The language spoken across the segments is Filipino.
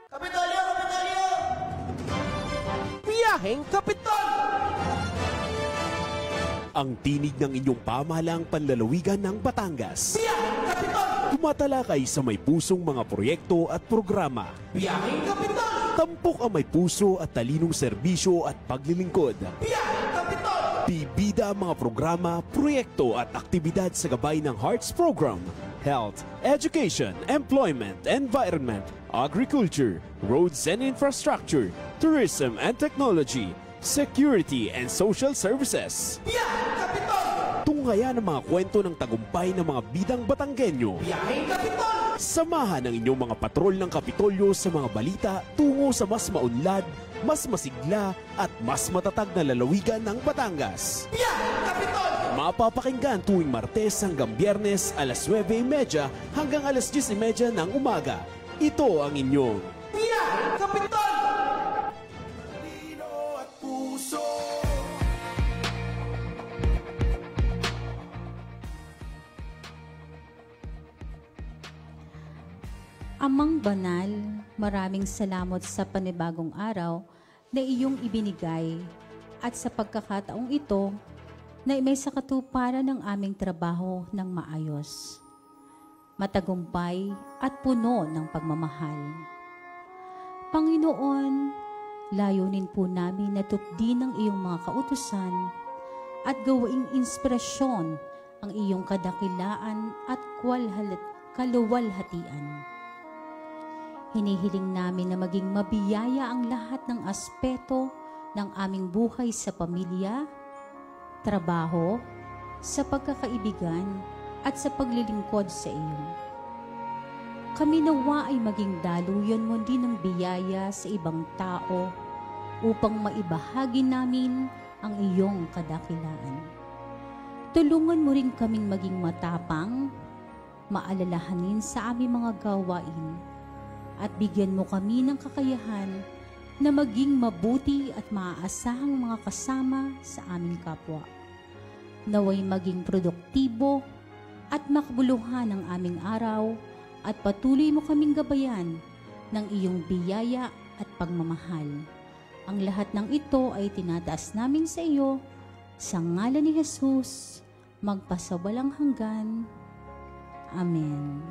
Kapitolyo! Kapitolyo! Biyaheng Kapitol! Ang tinig ng inyong pamahalaang panlalawigan ng Batangas. Biyaheng Kapitol! Tumatalakay sa may pusong mga proyekto at programa. Biyaheng Kapitol! Tampok ang may puso at talinong serbisyo at paglilingkod. Biyaheng Kapitol! Bibida ang mga programa, proyekto at aktibidad sa gabay ng Hearts Program, Health, Education, Employment, Environment, Agriculture, Roads and Infrastructure, Tourism and Technology, Security and Social Services. Biyaheng Kapitol! Tunghayan ang mga kwento ng tagumpay ng mga bidang Batanggenyo. Biyaheng Kapitol! Samahan ang inyong mga patrol ng Kapitolyo sa mga balita tungo sa mas maunlad, mas masigla at mas matatag na lalawigan ng Batangas. Biyaheng Kapitol! Mapapakinggan tuwing Martes hanggang Biyernes alas 9:30 hanggang alas 10:30 ng umaga. Ito ang inyong Biyaheng Kapitol! Amang banal, maraming salamat sa panibagong araw na iyong ibinigay at sa pagkakataong ito na may sakatuparan ng aming trabaho ng maayos, matagumpay at puno ng pagmamahal. Panginoon, layunin po namin na tupdin ang iyong mga kautusan at gawaing inspirasyon ang iyong kadakilaan at kaluwalhatian. Hinihiling namin na maging mabiyaya ang lahat ng aspeto ng aming buhay sa pamilya, trabaho, sa pagkakaibigan at sa paglilingkod sa iyo. Kami nawa ay maging daluyan mo din ng biyaya sa ibang tao upang maibahagi namin ang iyong kadakilaan. Tulungan mo rin kaming maging matapang, maalalahanin sa aming mga gawain, at bigyan mo kami ng kakayahan na maging mabuti at maaasahang mga kasama sa aming kapwa. Naway maging produktibo at makabuluhan ang aming araw at patuloy mo kaming gabayan ng iyong biyaya at pagmamahal. Ang lahat ng ito ay tinataas namin sa iyo sa ngalan ni Jesus, magpasawalang hanggan. Amen.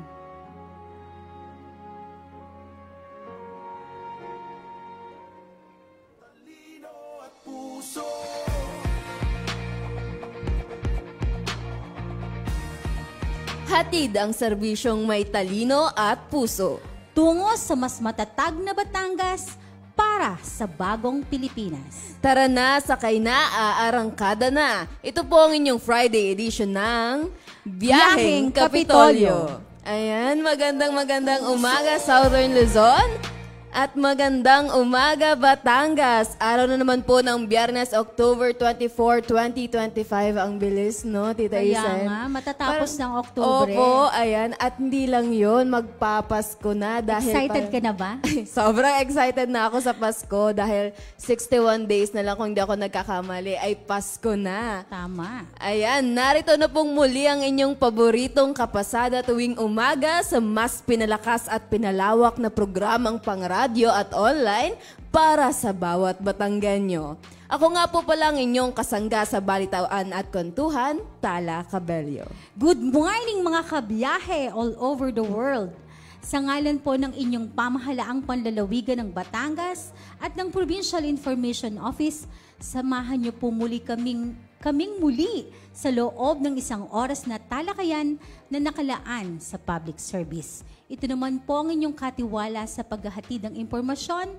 Hatid ang serbisyong may talino at puso. Tungo sa mas matatag na Batangas para sa bagong Pilipinas. Tara na, sakay na, aarangkada na. Ito po ang inyong Friday edition ng Biyaheng Kapitolyo. Ayan, magandang umaga Southern Luzon. At magandang umaga, Batangas. Araw na naman po ng Biyernes, October 24, 2025. Ang bilis, no, Tita Isen? Kaya nga, matatapos ng Oktubre. Opo, ayan. At hindi lang yun, magpapasko na. Dahil excited ka na ba? Sobrang excited na ako sa Pasko dahil 61 days na lang kung hindi ako nagkakamali ay Pasko na. Tama. Ayan, narito na pong muli ang inyong paboritong kapasada tuwing umaga sa mas pinalakas at pinalawak na programang pangradyo at online para sa bawat Batanggenyo. Ako nga po pala ang inyong kasangga sa balitaan at kwentuhan, Tala Cabello. Good morning mga kabiyahe all over the world. Sa ngalan po ng inyong pamahalaang panlalawigan ng Batangas at ng Provincial Information Office, samahan niyo po muli kaming muli sa loob ng isang oras na talakayan na nakalaan sa public service. Ito naman po ang inyong katiwala sa paghahatid ng impormasyon,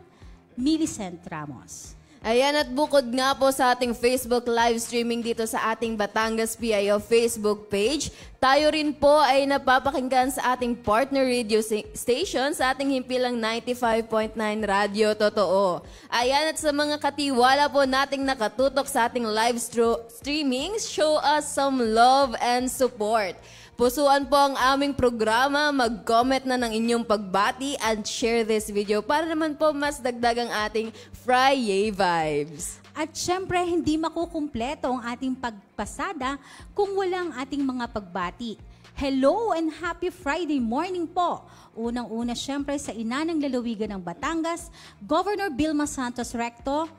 Millicent Ramos. Ayan, at bukod nga po sa ating Facebook live streaming dito sa ating Batangas PIO Facebook page, tayo rin po ay napapakinggan sa ating partner radio station sa ating himpilang 95.9 Radyo Totoo. Ayan, at sa mga katiwala po nating nakatutok sa ating live streaming, show us some love and support. Pusuan po ang aming programa, mag-comment na ng inyong pagbati and share this video para naman po mas dagdagang ating Friday vibes. At syempre, hindi makukumpleto ang ating pagpasada kung walang ating mga pagbati. Hello and happy Friday morning po. Unang-una syempre sa ina ng lalawigan ng Batangas, Governor Vilma Santos Recto,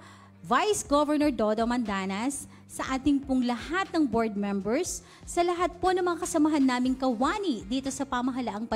Vice Governor Dodo Mandanas, sa ating pong lahat ng board members, sa lahat po ng mga kasamahan naming kawani dito sa pamahalaang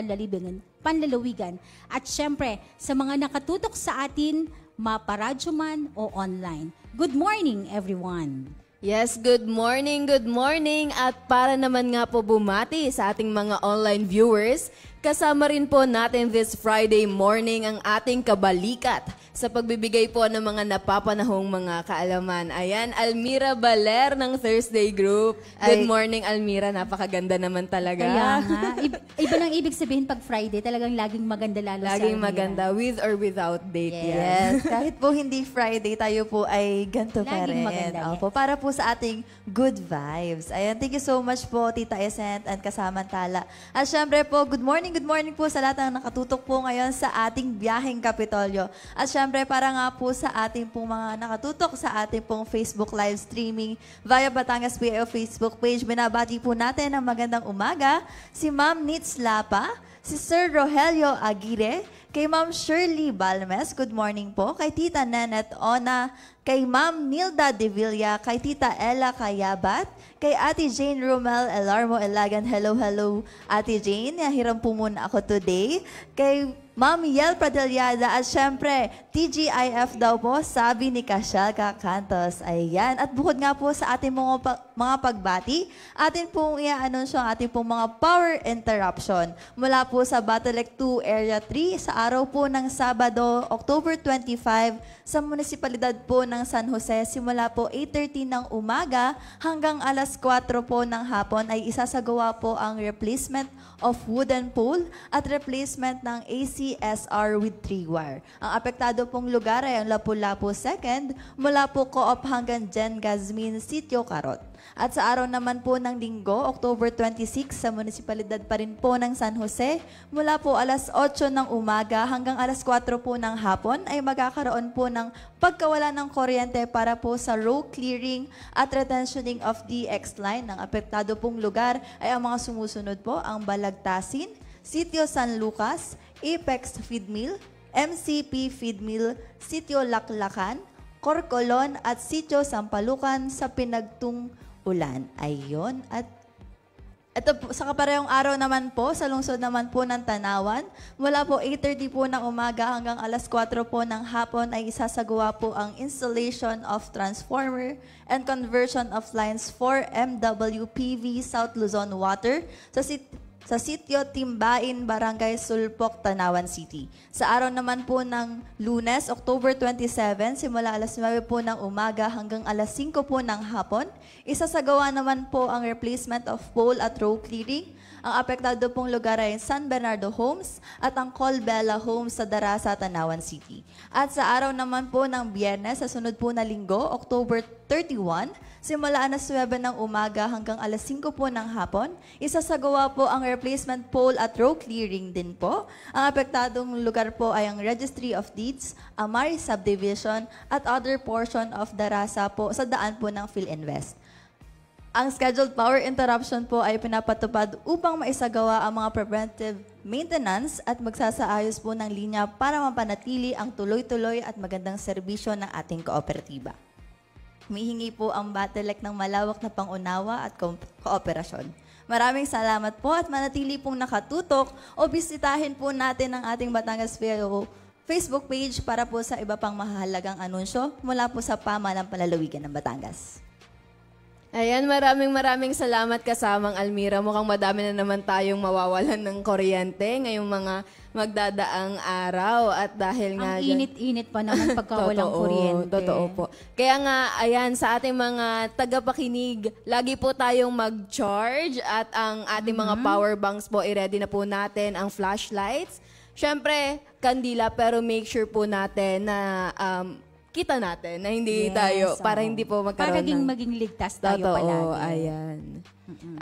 panlalawigan, at syempre sa mga nakatutok sa atin, maparadyo man o online. Good morning everyone! Yes, good morning, good morning. At para naman nga po bumati sa ating mga online viewers, kasama rin po natin this Friday morning ang ating kabalikat sa pagbibigay po ng mga napapanahong mga kaalaman. Ayan, Almira Baler ng Thursday Group. Good morning, Almira. Napakaganda naman talaga. Kaya nga, iba nang ibig sabihin pag Friday, talagang laging maganda lalo sa Laging Almira. maganda, with or without date. Yes, kahit po hindi Friday, tayo po ay ganito pa Laging rin. maganda, Opo, para po sa ating good vibes. Ayan, thank you so much po, Tita Essent and Kasamantala. At syempre po, good morning po sa lahat ng nakatutok po ngayon sa ating biyaheng Kapitolyo. At syempre, para nga po sa ating pong mga nakatutok sa ating pong Facebook live streaming via Batangas PIO Facebook page, binabati po natin ng magandang umaga si Ma'am Nitz Lapa, si Sir Rogelio Aguirre, kay Ma'am Shirley Balmes, good morning po, kay Tita Nenet Ona, kay Ma'am Nilda De Villa, kay Tita Ella Kayabat, kay Ate Jane Romel Elarmo Elagan, hello, Ate Jane, nahiram po muna ako today, kay Ma'am Yel Pradelyada, at syempre, TGIF daw po, sabi ni Cashel Cacantos. Ayan. At bukod nga po sa ating mga pagbati, atin pong i-anunsyo ang ating pong mga power interruption. Mula po sa Battlelec 2 Area 3 sa araw po ng Sabado, October 25, sa munisipalidad po ng San Jose, simula po 8:30 ng umaga hanggang alas 4 po ng hapon ay isasagawa po ang replacement of wooden pole at replacement ng ACSR with 3-wire. Ang apektado pong lugar ay ang Lapu-Lapu 2nd, mula po Co-op hanggang Jen Gazmin, Sitio Carot. At sa araw naman po ng Linggo, October 26, sa munisipalidad pa rin po ng San Jose, mula po alas 8 ng umaga hanggang alas 4 po ng hapon ay magkakaroon po ng pagkawala ng kuryente para po sa row clearing at retentioning of the X-line. Ang apektado pong lugar ay ang mga sumusunod po, ang Balagtasin, Sitio San Lucas, Apex Feed Mill, MCP Feed Mill, Sitio Laklakan, Corcolon at Sitio Sampalukan sa Pinagtung Ulan. Ayun. At ito po, sa kaparehong araw naman po, sa lungsod naman po ng Tanawan, mula po 8:30 po ng umaga hanggang alas 4 po ng hapon ay isasagawa po ang installation of transformer and conversion of lines for MWPV South Luzon Water sa Sitio Timbain, Barangay Sulpok, Tanawan City. Sa araw naman po ng Lunes, October 27, simula alas 9 po ng umaga hanggang alas 5 po ng hapon, isasagawa naman po ang replacement of pole at row clearing. Ang apektado pong lugar ay San Bernardo Homes at ang Colbella Homes sa Darasa, Tanawan City. At sa araw naman po ng Biyernes, sa sunod po na linggo, October 31, simula alas 9 ng umaga hanggang alas 5 po ng hapon, isasagawa po ang replacement pole at row clearing din po. Ang apektadong lugar po ay ang Registry of Deeds, Amari Subdivision at other portion of Darasa po sa daan po ng PhilInvest. Ang scheduled power interruption po ay pinapatupad upang maisagawa ang mga preventive maintenance at magsasaayos po ng linya para mapanatili ang tuloy-tuloy at magandang serbisyo ng ating kooperatiba. Humihingi po ang Battlelec ng malawak na pangunawa at kooperasyon. Maraming salamat po at manatili pong nakatutok o bisitahin po natin ang ating Batangas PIO Facebook page para po sa iba pang mahalagang anunsyo mula po sa pamahalang panlalawigan ng Batangas. Ayan, maraming salamat kasamang Almira. Mukhang madami na naman tayong mawawalan ng kuryente ngayong mga magdadaang araw. At dahil nga Ang init-init pa naman pagka walang kuryente. Totoo po. Kaya nga, ayan, sa ating mga tagapakinig, lagi po tayong mag-charge at ang ating mga power banks po, i-ready na po natin ang flashlights. Siyempre, kandila, pero make sure po natin na kita natin na hindi tayo, para hindi po magkaroon Para maging ligtas tayo Totoo, palagi. ayan.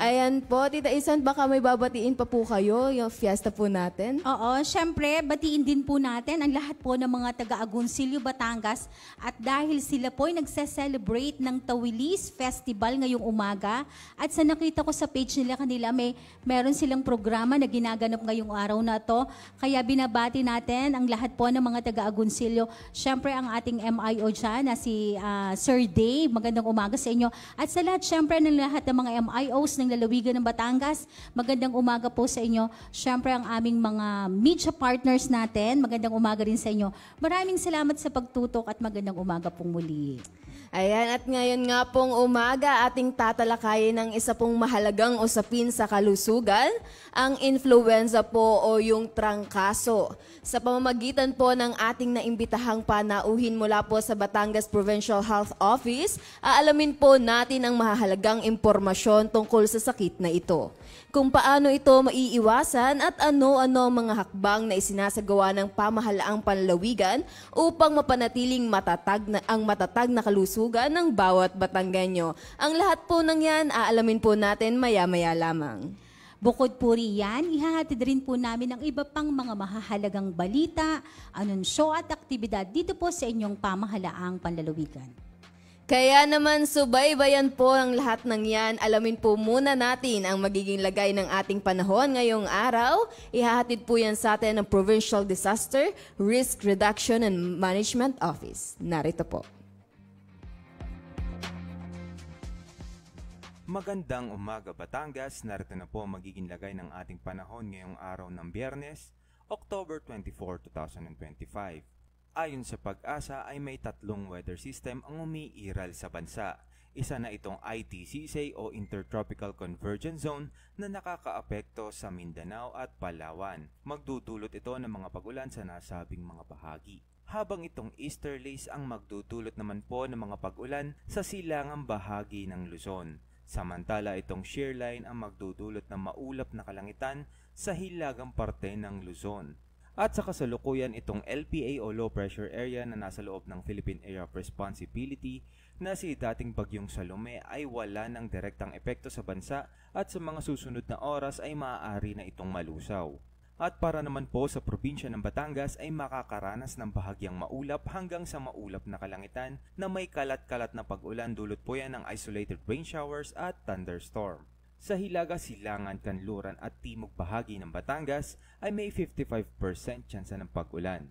Ayan po, Tita Isan, baka may babatiin pa po kayo yung fiesta po natin. Oo, syempre, batiin din po natin ang lahat po ng mga taga-Agoncillo, Batangas. At dahil sila po ay nagse-celebrate ng Tawilis Festival ngayong umaga. At sa nakita ko sa page nila kanila, meron silang programa na ginaganap ngayong araw na to. Kaya binabati natin ang lahat po ng mga taga-Agoncillo. Syempre, ang ating MIO dyan na si Sir Dave. Magandang umaga sa inyo. At sa lahat, syempre, ng lahat ng mga MIOs ng lalawigan ng Batangas. Magandang umaga po sa inyo. Siyempre ang aming mga media partners natin. Magandang umaga rin sa inyo. Maraming salamat sa pagtutok at magandang umaga pong muli. Ayan, at ngayon nga pong umaga, ating tatalakayin ng isa pong mahalagang usapin sa kalusugan, ang influenza po o yung trangkaso. Sa pamamagitan po ng ating naimbitahang panauhin mula po sa Batangas Provincial Health Office, aalamin po natin ang mahalagang impormasyon tungkol sa sakit na ito. Kung paano ito maiiwasan at ano-ano mga hakbang na isinasagawa ng pamahalaang panlalawigan upang mapanatiling matatag na kalusugan ng bawat Batanggenyo. Ang lahat po ng yan, aalamin po natin maya-maya lamang. Bukod po riyan, ihahatid rin po namin ang iba pang mga mahahalagang balita, anunsyo at aktibidad dito po sa inyong pamahalaang panlalawigan. Kaya naman subaybayan po ang lahat ng yan. Alamin po muna natin ang magiging lagay ng ating panahon ngayong araw. Ihahatid po yan sa atin ng Provincial Disaster Risk Reduction and Management Office. Narito po. Magandang umaga Batangas, narito na po magiging lagay ng ating panahon ngayong araw ng Biyernes, October 24, 2025. Ayon sa Pag-asa ay may tatlong weather system ang umiiral sa bansa. Isa na itong ITCZ o Intertropical Convergence Zone na nakakaapekto sa Mindanao at Palawan. Magdudulot ito ng mga pag-ulan sa nasabing mga bahagi. Habang itong easterlies ang magdudulot naman po ng mga pag-ulan sa silangang bahagi ng Luzon. Samantala itong shearline ang magdudulot ng maulap na kalangitan sa hilagang parte ng Luzon. At sa kasalukuyan itong LPA o Low Pressure Area na nasa loob ng Philippine Area of Responsibility na si dating bagyong Salome ay wala ng direktang epekto sa bansa at sa mga susunod na oras ay maaari na itong malusaw. At para naman po sa probinsya ng Batangas ay makakaranas ng bahagyang maulap hanggang sa maulap na kalangitan na may kalat-kalat na pag-ulan, dulot po yan ng isolated rain showers at thunderstorm. Sa Hilaga, Silangan, Kanluran at timog bahagi ng Batangas ay may 55% tsansa ng pag-ulan.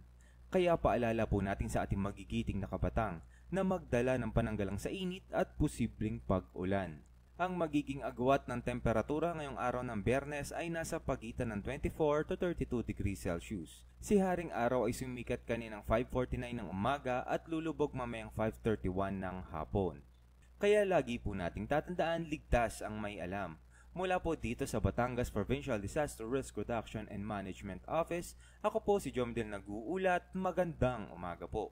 Kaya paalala po natin sa ating magigiting na kabatang na magdala ng pananggalang sa init at posibleng pag-ulan. Ang magiging agwat ng temperatura ngayong araw ng Biyernes ay nasa pagitan ng 24 to 32 degrees Celsius. Si Haring Araw ay sumikat kaninang 5:49 ng umaga at lulubog mamayang 5:31 ng hapon. Kaya lagi po nating tatandaan, ligtas ang may alam. Mula po dito sa Batangas Provincial Disaster Risk Reduction and Management Office, ako po si Jomdel nag-uulat. Magandang umaga po.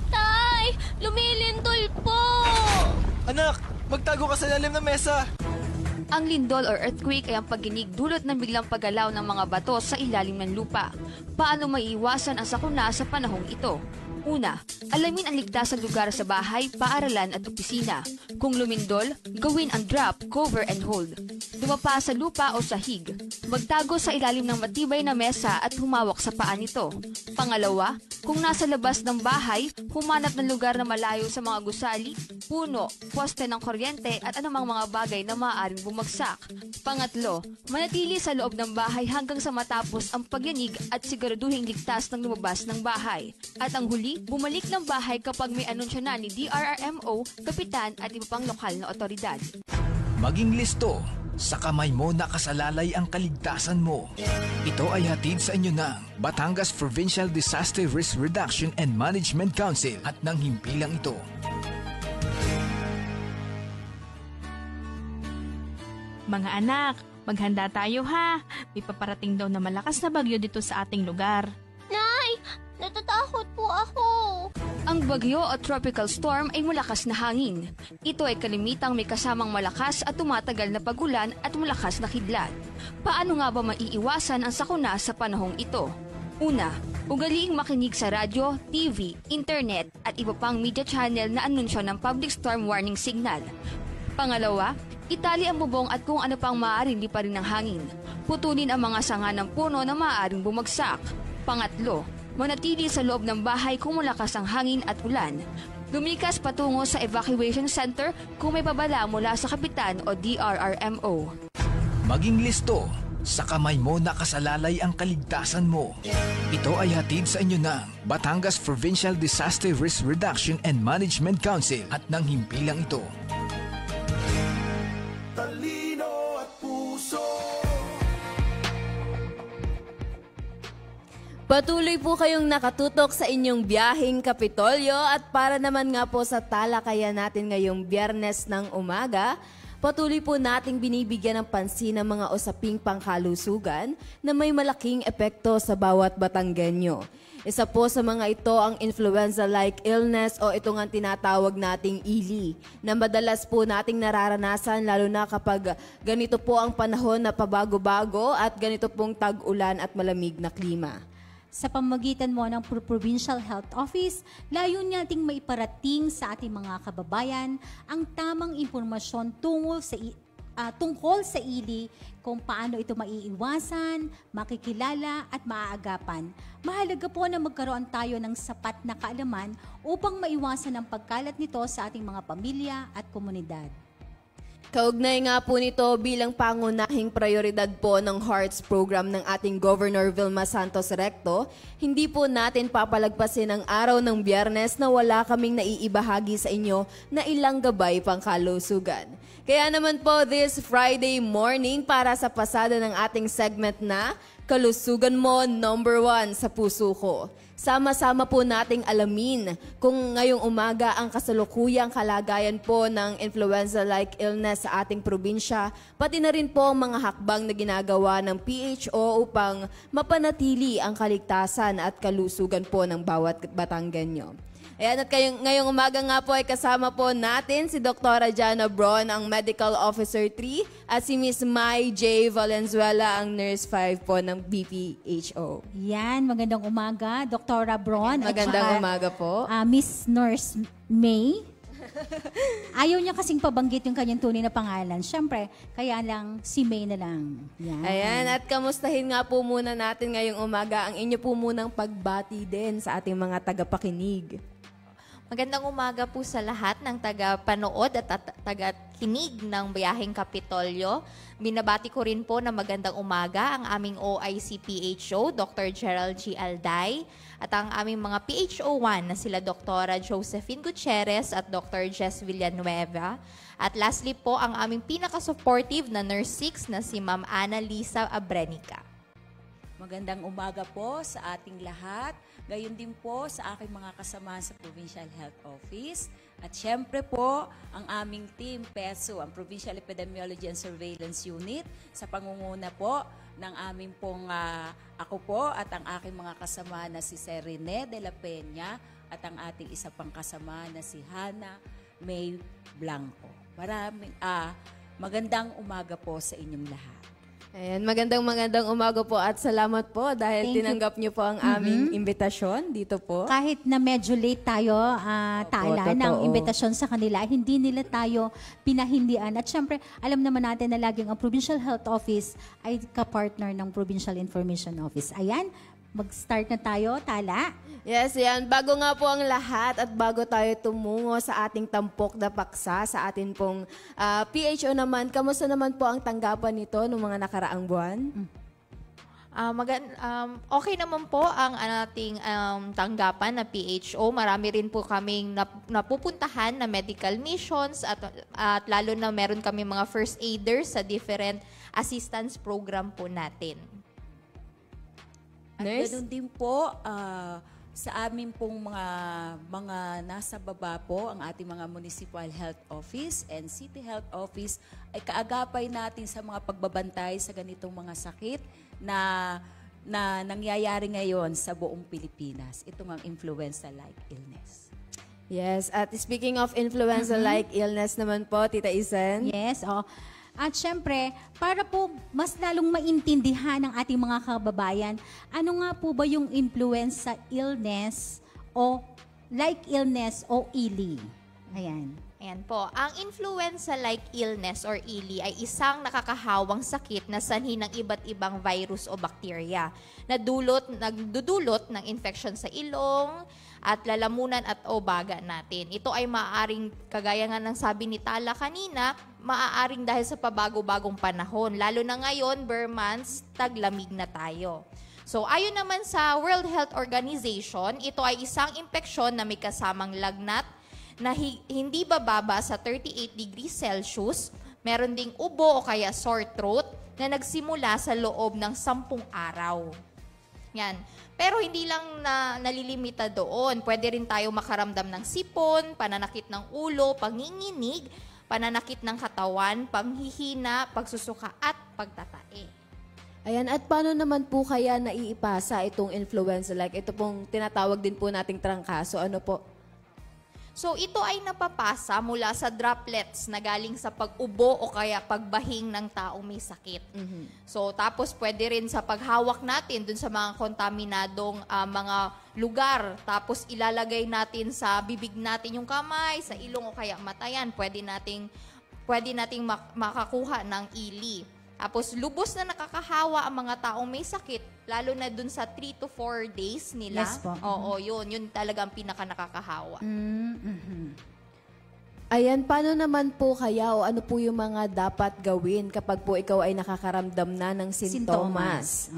Tay! Lumilindol po! Anak, magtago ka sa lalim ng mesa. Ang lindol or earthquake ay ang pagginig dulot ng biglang paggalaw ng mga bato sa ilalim ng lupa. Paano maiiwasan ang sakuna sa panahong ito? Una, alamin ang ligtas na lugar sa bahay, paaralan at opisina. Kung lumindol, gawin ang drop, cover and hold. Dumapa sa lupa o sahig. Magtago sa ilalim ng matibay na mesa at humawak sa paa nito. Pangalawa, kung nasa labas ng bahay, humanap ng lugar na malayo sa mga gusali, puno, poste ng kuryente at anumang mga bagay na maaaring bumagsak. Pangatlo, manatili sa loob ng bahay hanggang sa matapos ang pagyanig at siguraduhing ligtas ng lumabas ng bahay. At ang huli, bumalik ng bahay kapag may anunsyo na ni DRRMO, kapitan at iba pang lokal na otoridad. Maging listo, sa kamay mo nakasalalay ang kaligtasan mo. Ito ay hatid sa inyo ng Batangas Provincial Disaster Risk Reduction and Management Council at ng himpilang ito. Mga anak, maghanda tayo ha. May paparating daw na malakas na bagyo dito sa ating lugar. Nay! Natatakot po ako! Ang bagyo o tropical storm ay malakas na hangin. Ito ay kalimitang may kasamang malakas at tumatagal na pagulan at malakas na kidlat. Paano nga ba maiiwasan ang sakuna sa panahong ito? Una, ugaliing makinig sa radyo, TV, internet at iba pang media channel na anunsyo ng public storm warning signal. Pangalawa, itali ang bubong at kung ano pang maaaring liparin ng hangin. Putulin ang mga sanga ng puno na maaaring bumagsak. Pangatlo, manatili sa loob ng bahay kung malakas ang hangin at ulan. Lumikas patungo sa evacuation center kung may babala mula sa kapitan o DRRMO. Maging listo. Sa kamay mo nakasalalay ang kaligtasan mo. Ito ay hatid sa inyo ng Batangas Provincial Disaster Risk Reduction and Management Council at ng himpilang ito. Talino at puso. Patuloy po kayong nakatutok sa inyong biyaheng Kapitolyo at para naman nga po sa talakayan natin ngayong Biyernes ng umaga, patuloy po nating binibigyan ng pansin ng mga usaping pangkalusugan na may malaking epekto sa bawat Batanggenyo. Isa po sa mga ito ang influenza-like illness o ito nga tinatawag nating ELI na madalas po nating nararanasan lalo na kapag ganito po ang panahon na pabago-bago at ganito pong tag-ulan at malamig na klima. Sa pamamagitan mo ng Provincial Health Office, layunin nating maiparating sa ating mga kababayan ang tamang impormasyon tungkol sa ELI, kung paano ito maiiwasan, makikilala at maaagapan. Mahalaga po na magkaroon tayo ng sapat na kaalaman upang maiwasan ang pagkalat nito sa ating mga pamilya at komunidad. Kaugnay nga po nito bilang pangunahing prioridad po ng HEARTS program ng ating Governor Vilma Santos Recto, hindi po natin papalagpasin ang araw ng Biyernes na wala kaming naiibahagi sa inyo na ilang gabay pangkalusugan. Kaya naman po this Friday morning para sa pasada ng ating segment na Kalusugan Mo #1 sa Puso Ko. Sama-sama po nating alamin kung ngayong umaga ang kasalukuyang kalagayan po ng influenza-like illness sa ating probinsya, pati na rin po ang mga hakbang na ginagawa ng PHO upang mapanatili ang kaligtasan at kalusugan po ng bawat Batanggenyo. Ayan, at ngayong umaga nga po ay kasama po natin si Dr. Jana Bron, ang Medical Officer 3, at si Miss Mai J. Valenzuela, ang Nurse 5 po ng BPHO. Yan, magandang umaga, Dr. Bron. Magandang umaga po. Miss Nurse May. Ayaw niya kasing pabanggit yung kanyang tunay na pangalan. Siyempre, kaya lang si May na lang. Yan. Ayan, at kamustahin nga po muna natin ngayong umaga ang inyo po munang pagbati din sa ating mga tagapakinig. Magandang umaga po sa lahat ng taga-panood at taga-kinig ng Biyaheng Kapitolyo. Binabati ko rin po na magandang umaga ang aming OIC PHO, Dr. Gerald G. Alday, at ang aming mga PHO1 na sila Dr. Josephine Gutierrez at Dr. Jess Villanueva. At lastly po, ang aming pinaka-supportive na Nurse 6 na si Ma'am Ana Lisa Abrenica. Magandang umaga po sa ating lahat. Gayon din po sa aking mga kasama sa Provincial Health Office. At syempre po, ang aming team, PESO, ang Provincial Epidemiology and Surveillance Unit, sa pangunguna po ng aming pong ako po at ang aking mga kasama na si Sir Rene de la Peña at ang ating isa pang kasama na si Hana May Blanco. Magandang umaga po sa inyong lahat. Ayan, magandang umaga po at salamat po dahil tinanggap niyo po ang aming imbitasyon dito po. Kahit na medyo late tayo, Tala, ng imbitasyon sa kanila, hindi nila tayo pinahindian. At syempre, alam naman natin na laging ang Provincial Health Office ay kapartner ng Provincial Information Office. Ayan, mag-start na tayo, Tala. Yes, yan. Bago nga po ang lahat at bago tayo tumungo sa ating tampok na paksa, sa atin pong PHO naman, kamusta naman po ang tanggapan nito noong mga nakaraang buwan? Okay naman po ang ating tanggapan na PHO. Marami rin po kaming napupuntahan na medical missions at lalo na meron kami mga first aiders sa different assistance program po natin. At ganoon din po, sa amin pong mga nasa baba po, ang ating mga Municipal Health Office and City Health Office ay kaagapay natin sa mga pagbabantay sa ganitong mga sakit na nangyayari ngayon sa buong Pilipinas. Ito ang influenza-like illness. Yes, at speaking of influenza-like illness naman po, Tita Isen. Yes, At syempre, para po mas lalong maintindihan ng ating mga kababayan, ano nga po ba yung influenza illness o like illness o ILI? Ayan. Ayan po. Ang influenza-like illness or ILI ay isang nakakahawang sakit na sanhi ng iba't ibang virus o bakterya na nagdudulot ng infection sa ilong at lalamunan at o baga natin. Ito ay maaaring, kagaya nga ng sabi ni Tala kanina, maaaring dahil sa pabago-bagong panahon. Lalo na ngayon, bare months, taglamig na tayo. So, ayon naman sa World Health Organization, ito ay isang impeksyon na may kasamang lagnat, na hindi bababa sa 38 degrees Celsius, meron ding ubo o kaya sore throat na nagsimula sa loob ng 10 araw. Yan. Pero hindi lang nalilimita doon. Pwede rin tayo makaramdam ng sipon, pananakit ng ulo, panginginig, pananakit ng katawan, panghihina, pagsusuka at pagtatae. Ayan, at paano naman po kaya naiipasa itong influenza? Like ito pong tinatawag din po nating trangkaso. Ano po? So, ito ay napapasa mula sa droplets na galing sa pag-ubo o kaya pagbahing ng taong may sakit. So, tapos pwede rin sa paghawak natin dun sa mga kontaminadong mga lugar. Tapos ilalagay natin sa bibig natin yung kamay, sa ilong o kaya matayan. Pwede nating makakuha ng ILI. Tapos, lubos na nakakahawa ang mga taong may sakit, lalo na dun sa 3 to 4 days nila. Yes po. Oo, yun. Yun talaga ang pinaka-nakakahawa. Ayan, paano naman po kaya o ano po yung mga dapat gawin kapag po ikaw ay nakakaramdam na ng sintomas?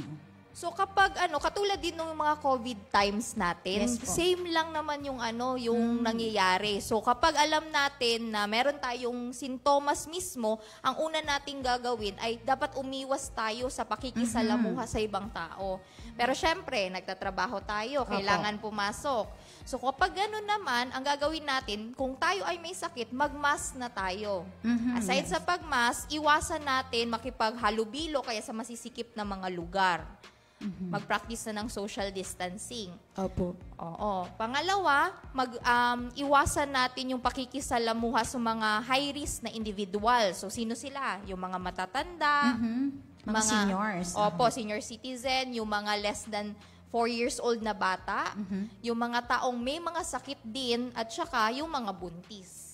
So kapag katulad din ng mga COVID times natin, Yes po. same lang naman yung yung nangyayari. So kapag alam natin na meron tayong sintomas mismo, ang una nating gagawin ay dapat umiwas tayo sa pakikisalamuha sa ibang tao. Pero syempre, nagtatrabaho tayo, kailangan pumasok. So kapag gano'n naman, ang gagawin natin, kung tayo ay may sakit, mag-mask na tayo. Aside sa pag-mask, iwasan natin makipaghalubilo kaya sa masisikip na mga lugar. Mag-practice na ng social distancing. Opo. Oo. Pangalawa, iwasan natin yung pakikisalamuha sa mga high-risk na individual. So, sino sila? Yung mga matatanda, Mga seniors. Opo, senior citizen, yung mga less than 4 years old na bata, yung mga taong may mga sakit din, at saka yung mga buntis.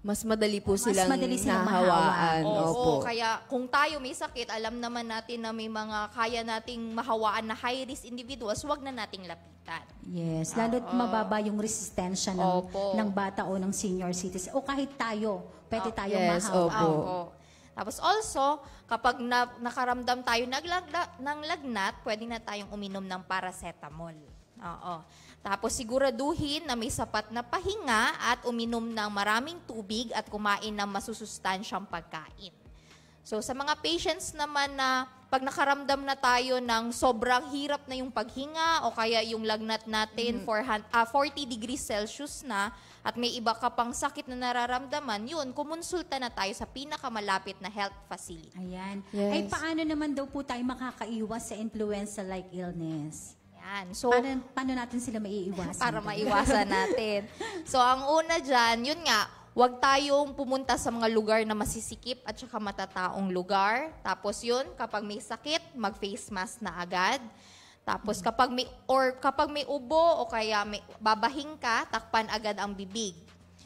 Mas madali po silang madali silang nahawaan. Oo, kaya kung tayo may sakit, alam naman natin na may mga kaya nating mahawaan na high-risk individuals, wag na nating lapitan. Yes, lalo't mababa yung resistensya ng bata o ng senior citizen. O kahit tayo, pwede tayo mahawa. Tapos also, kapag nakaramdam tayo ng lagnat, pwede na tayong uminom ng paracetamol. Oo. Tapos siguraduhin na may sapat na pahinga at uminom ng maraming tubig at kumain ng masusustansyang pagkain. So sa mga patients naman na pag nakaramdam na tayo ng sobrang hirap na yung paghinga o kaya yung lagnat natin 40 degrees Celsius na at may iba ka pang sakit na nararamdaman, yun, kumonsulta na tayo sa pinakamalapit na health facility. Ayan. Yes. Ay, paano naman daw po tayo makakaiwas sa influenza-like illness? Yan. So, paano natin sila maiiwasan? Para maiwasan natin. So, ang una dyan, yun nga, huwag tayong pumunta sa mga lugar na masisikip at saka matataong lugar. Tapos yun, kapag may sakit, mag-face mask na agad. Tapos kapag may ubo o kaya babahing ka, takpan agad ang bibig.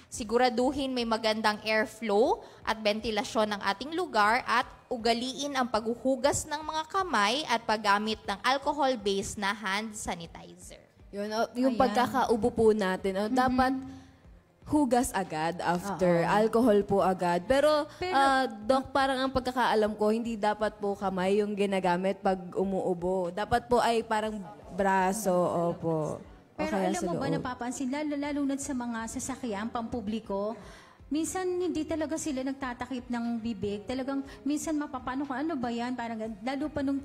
Siguraduhin may magandang airflow at ventilasyon ng ating lugar at ugaliin ang paghuhugas ng mga kamay at paggamit ng alcohol-based na hand sanitizer. Yun, yung pagkakaubo po natin, dapat hugas agad after, alcohol po agad. Pero Doc, parang ang pagkakaalam ko, hindi dapat po kamay yung ginagamit pag umuubo. Dapat po ay parang braso, opo. Pero alam mo ba, napapansin, lalo na sa mga sasakyan, pampubliko, minsan hindi talaga sila nagtatakip ng bibig. Talagang minsan mapapano kung ano ba yan, parang lalo pa nung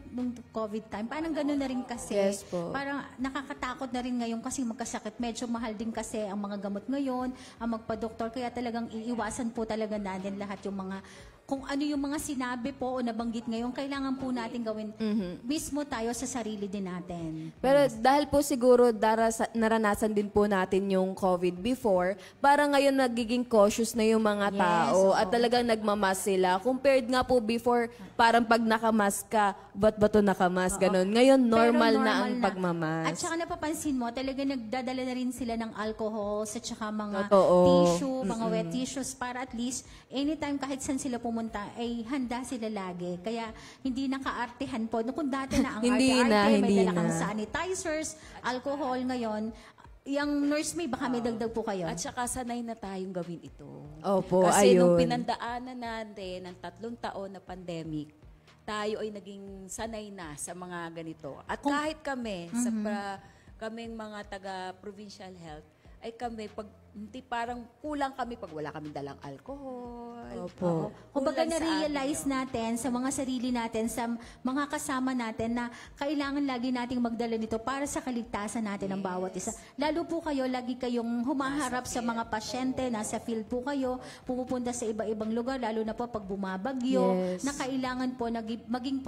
COVID time, parang gano'n na rin kasi. Yes po. Parang nakakatakot na rin ngayon kasi magkasakit. Medyo mahal din kasi ang mga gamot ngayon, ang magpa-doktor. Kaya talagang iiwasan po talaga natin lahat yung mga kung ano yung mga sinabi po o nabanggit ngayon, kailangan po natin gawin mismo tayo sa sarili din natin. Pero dahil po siguro naranasan din po natin yung COVID before, parang ngayon nagiging cautious na yung mga tao at talagang nagmamask sila. Compared nga po before, parang pag nakamask ka, ba't ba ito nakamask? Ganun. Ngayon, normal na ang pagmamask. At saka napapansin mo, talaga nagdadala na rin sila ng alcohol at saka mga Totoo. tissue, mga wet tissues para at least anytime kahit saan sila pumunta ay handa sila lagi. Kaya hindi nakaartehan po. Kung dati na ang arte-arte, may dala kang sanitizers, alcohol ngayon, yung nurse may baka may dagdag po kayo. At saka sanay na tayong gawin ito. Opo, Kasi nung ayun. pinandaanan natin ng 3 taon na pandemic, tayo ay naging sanay na sa mga ganito. At kahit kami, kaming mga taga-provincial health, ay kami, pag hindi parang kulang kami pag wala kami dalang alcohol. Opo. Kumbaga Kulang sa na-realize natin sa mga sarili natin, sa mga kasama natin na kailangan lagi nating magdala nito para sa kaligtasan natin ng bawat isa. Lalo po kayo, lagi kayong humaharap sa mga pasyente, nasa field po kayo, pumupunta sa iba-ibang lugar, lalo na po pag bumabagyo, na kailangan po maging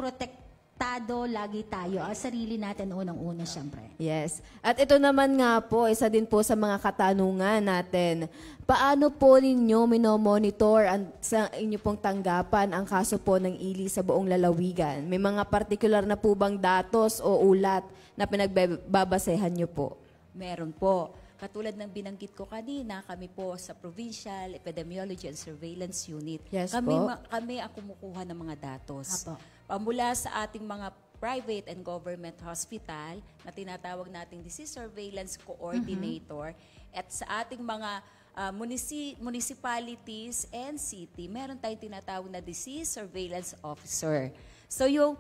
lagi tayo, sarili natin unang-una siyempre. Yes. At ito naman nga po, isa din po sa mga katanungan natin. Paano po ninyo minomonitor sa inyo pong tanggapan ang kaso po ng ILI sa buong lalawigan? May mga particular na po bang datos o ulat na pinagbabasehan nyo po? Meron po. Katulad ng binanggit ko kanina, kami po sa Provincial Epidemiology and Surveillance Unit. Yes kami ang kumukuha ng mga datos. Mula sa ating mga private and government hospital na tinatawag nating Disease Surveillance Coordinator at sa ating mga municipalities and city, meron tayong tinatawag na Disease Surveillance Officer. So yung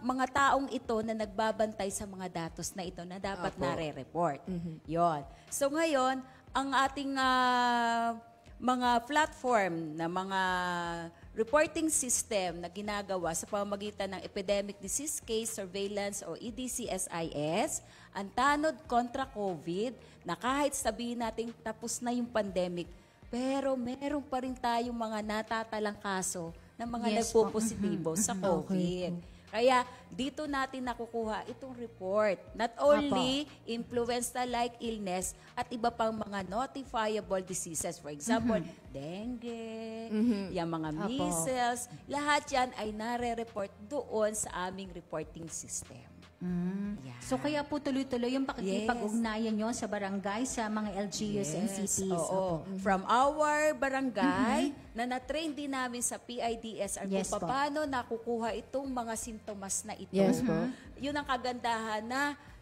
mga taong ito na nagbabantay sa mga datos na ito na dapat nare-report. Yon. So ngayon, ang ating mga platform na mga reporting system na ginagawa sa pamamagitan ng Epidemic Disease Case Surveillance o EDCSIS, ang tanod kontra COVID, na kahit sabihin natin tapos na yung pandemic, pero meron pa rin tayong mga natatalang kaso ng mga nagpo-positibo sa COVID. Kaya dito natin nakukuha itong report. Not only influenza-like illness at iba pang mga notifiable diseases. For example, dengue, yung mga measles, lahat yan ay nare-report doon sa aming reporting system. So kaya po tuloy-tuloy yung pakikipag-ugnayan nyo sa barangay, sa mga LGUs and cities. From our barangay, na na-train din namin sa PIDSR kung paano nakukuha itong mga sintomas na ito. Yun ang kagandahan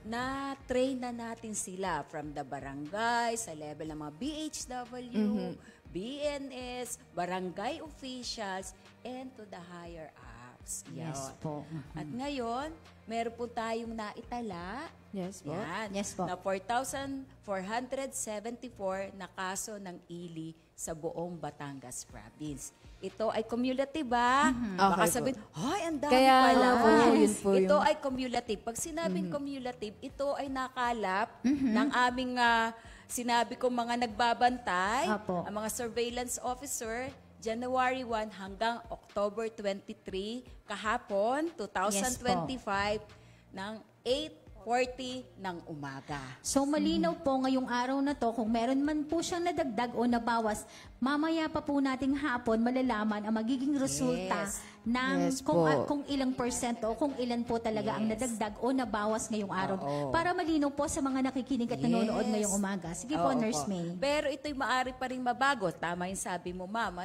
na-train na natin sila from the barangay, sa level ng mga BHW, BNS, barangay officials, and to the higher ups. Yes po. At ngayon, meron po tayong naitala. Yes po. Yan, Yes po. na 4,474 na kaso ng ILI sa buong Batangas Province. Ito ay cumulative ba? Baka sabihin, ay, ang dami pala. Yun po Ito ay cumulative. Pag sinabing cumulative, ito ay nakalap ng aming sinabi ko mga nagbabantay, ang mga surveillance officer, January 1 hanggang October 23, kahapon, 2025, ng 8:40 ng umaga. So malinaw po ngayong araw na to, kung meron man po siyang nadagdag o nabawas, mamaya pa po nating hapon malalaman ang magiging resulta ng kung ilang percent o kung ilan po talaga ang nadagdag o nabawas ngayong araw. Para malinaw po sa mga nakikinig at nanonood ngayong umaga. Sige po, Nurse May. Pero ito'y maaari pa rin mabago. Tama yung sabi mo, Mama.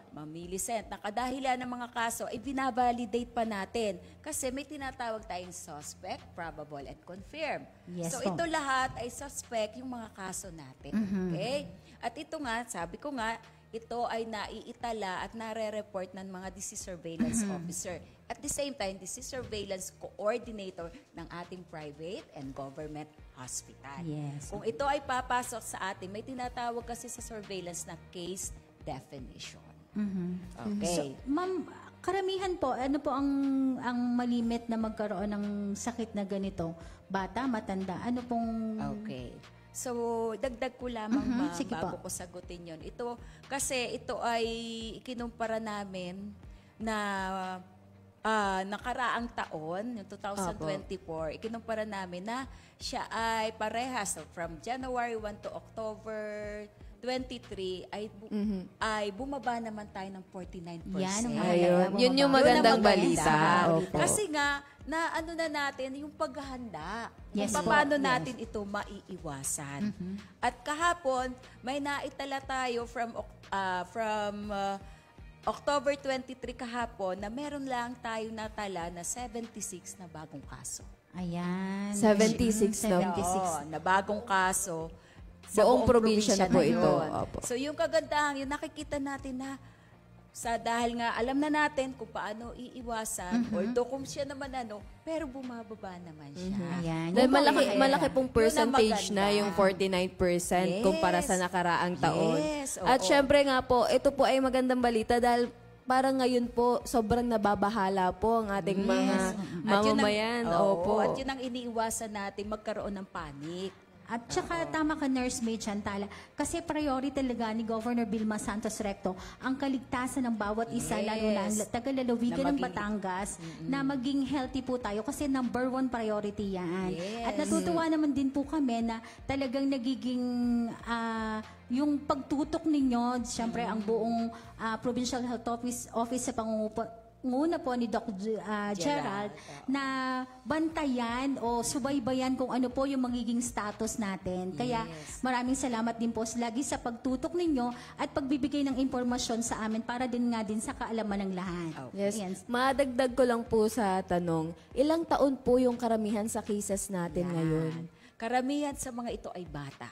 Mamilicent. Nakadahilan ng mga kaso ay binavalidate pa natin. Kasi may tinatawag tayong suspect, probable, and confirm. Yes So po. ito lahat ay suspect yung mga kaso natin. Okay? At ito nga, sabi ko nga, ito ay naiitala at nare-report ng mga disease surveillance officer. At the same time, disease surveillance coordinator ng ating private and government hospital. Yes. Kung ito ay papasok sa atin, may tinatawag kasi sa surveillance na case definition. Okay. So, ma'am, karamihan po, ano po ang malimit na magkaroon ng sakit na ganito? Bata, matanda, ano pong... Okay. So, dagdag ko lamang Sige bago po. ko sagutin yon. Ito, kasi ito ay ikinumpara namin na nakaraang taon, yung 2024, ikinumpara namin na siya ay parehas. So, from January 1 to October 23 ay bumaba naman tayo ng 49%. Yan ang Ayun. Yun yung magandang balita. Opo. Kasi nga, na ano na natin, yung paghahanda. Yes Kung po. paano Yes. natin ito maiiwasan. At kahapon, may naitala tayo from October 23 kahapon na meron lang tayo natala na 76 na bagong kaso. Ayan. 76 na. Oo, na bagong kaso. Buong probinsya na po ito. yun. Opo. So yung kagandahan, yung nakikita natin na dahil nga alam na natin kung paano iiwasan, although kung siya naman pero bumababa naman siya. Ayan. Dahil Yun po malaki, ang malaki pong Yun ang percentage na maganda. yung 49% kumpara sa nakaraang taon. Yes, oo. At syempre nga po, ito po ay magandang balita dahil parang ngayon po, sobrang nababahala po ang ating mga mamamayan. Opo. At yun ang iniiwasan natin, magkaroon ng panic. At saka tama ka, Nurse May Chantala. Kasi priority talaga ni Governor Vilma Santos Recto ang kaligtasan ng bawat isa, Yes. lalo na ang taga-lalawigan Na ng maging- Batangas, na maging healthy po tayo kasi number 1 priority yan. Yes. At natutuwa naman din po kami na talagang nagiging yung pagtutok ninyo, siyempre ang buong Provincial Health Office sa pangunguna po ni Doc Gerald na bantayan o subaybayan kung ano po yung magiging status natin. Kaya maraming salamat din po lagi sa pagtutok ninyo at pagbibigay ng impormasyon sa amin para din nga din sa kaalaman ng lahat. Yes. Ayan. Madagdag ko lang po sa tanong, ilang taon po yung karamihan sa cases natin ngayon? Karamihan sa mga ito ay bata.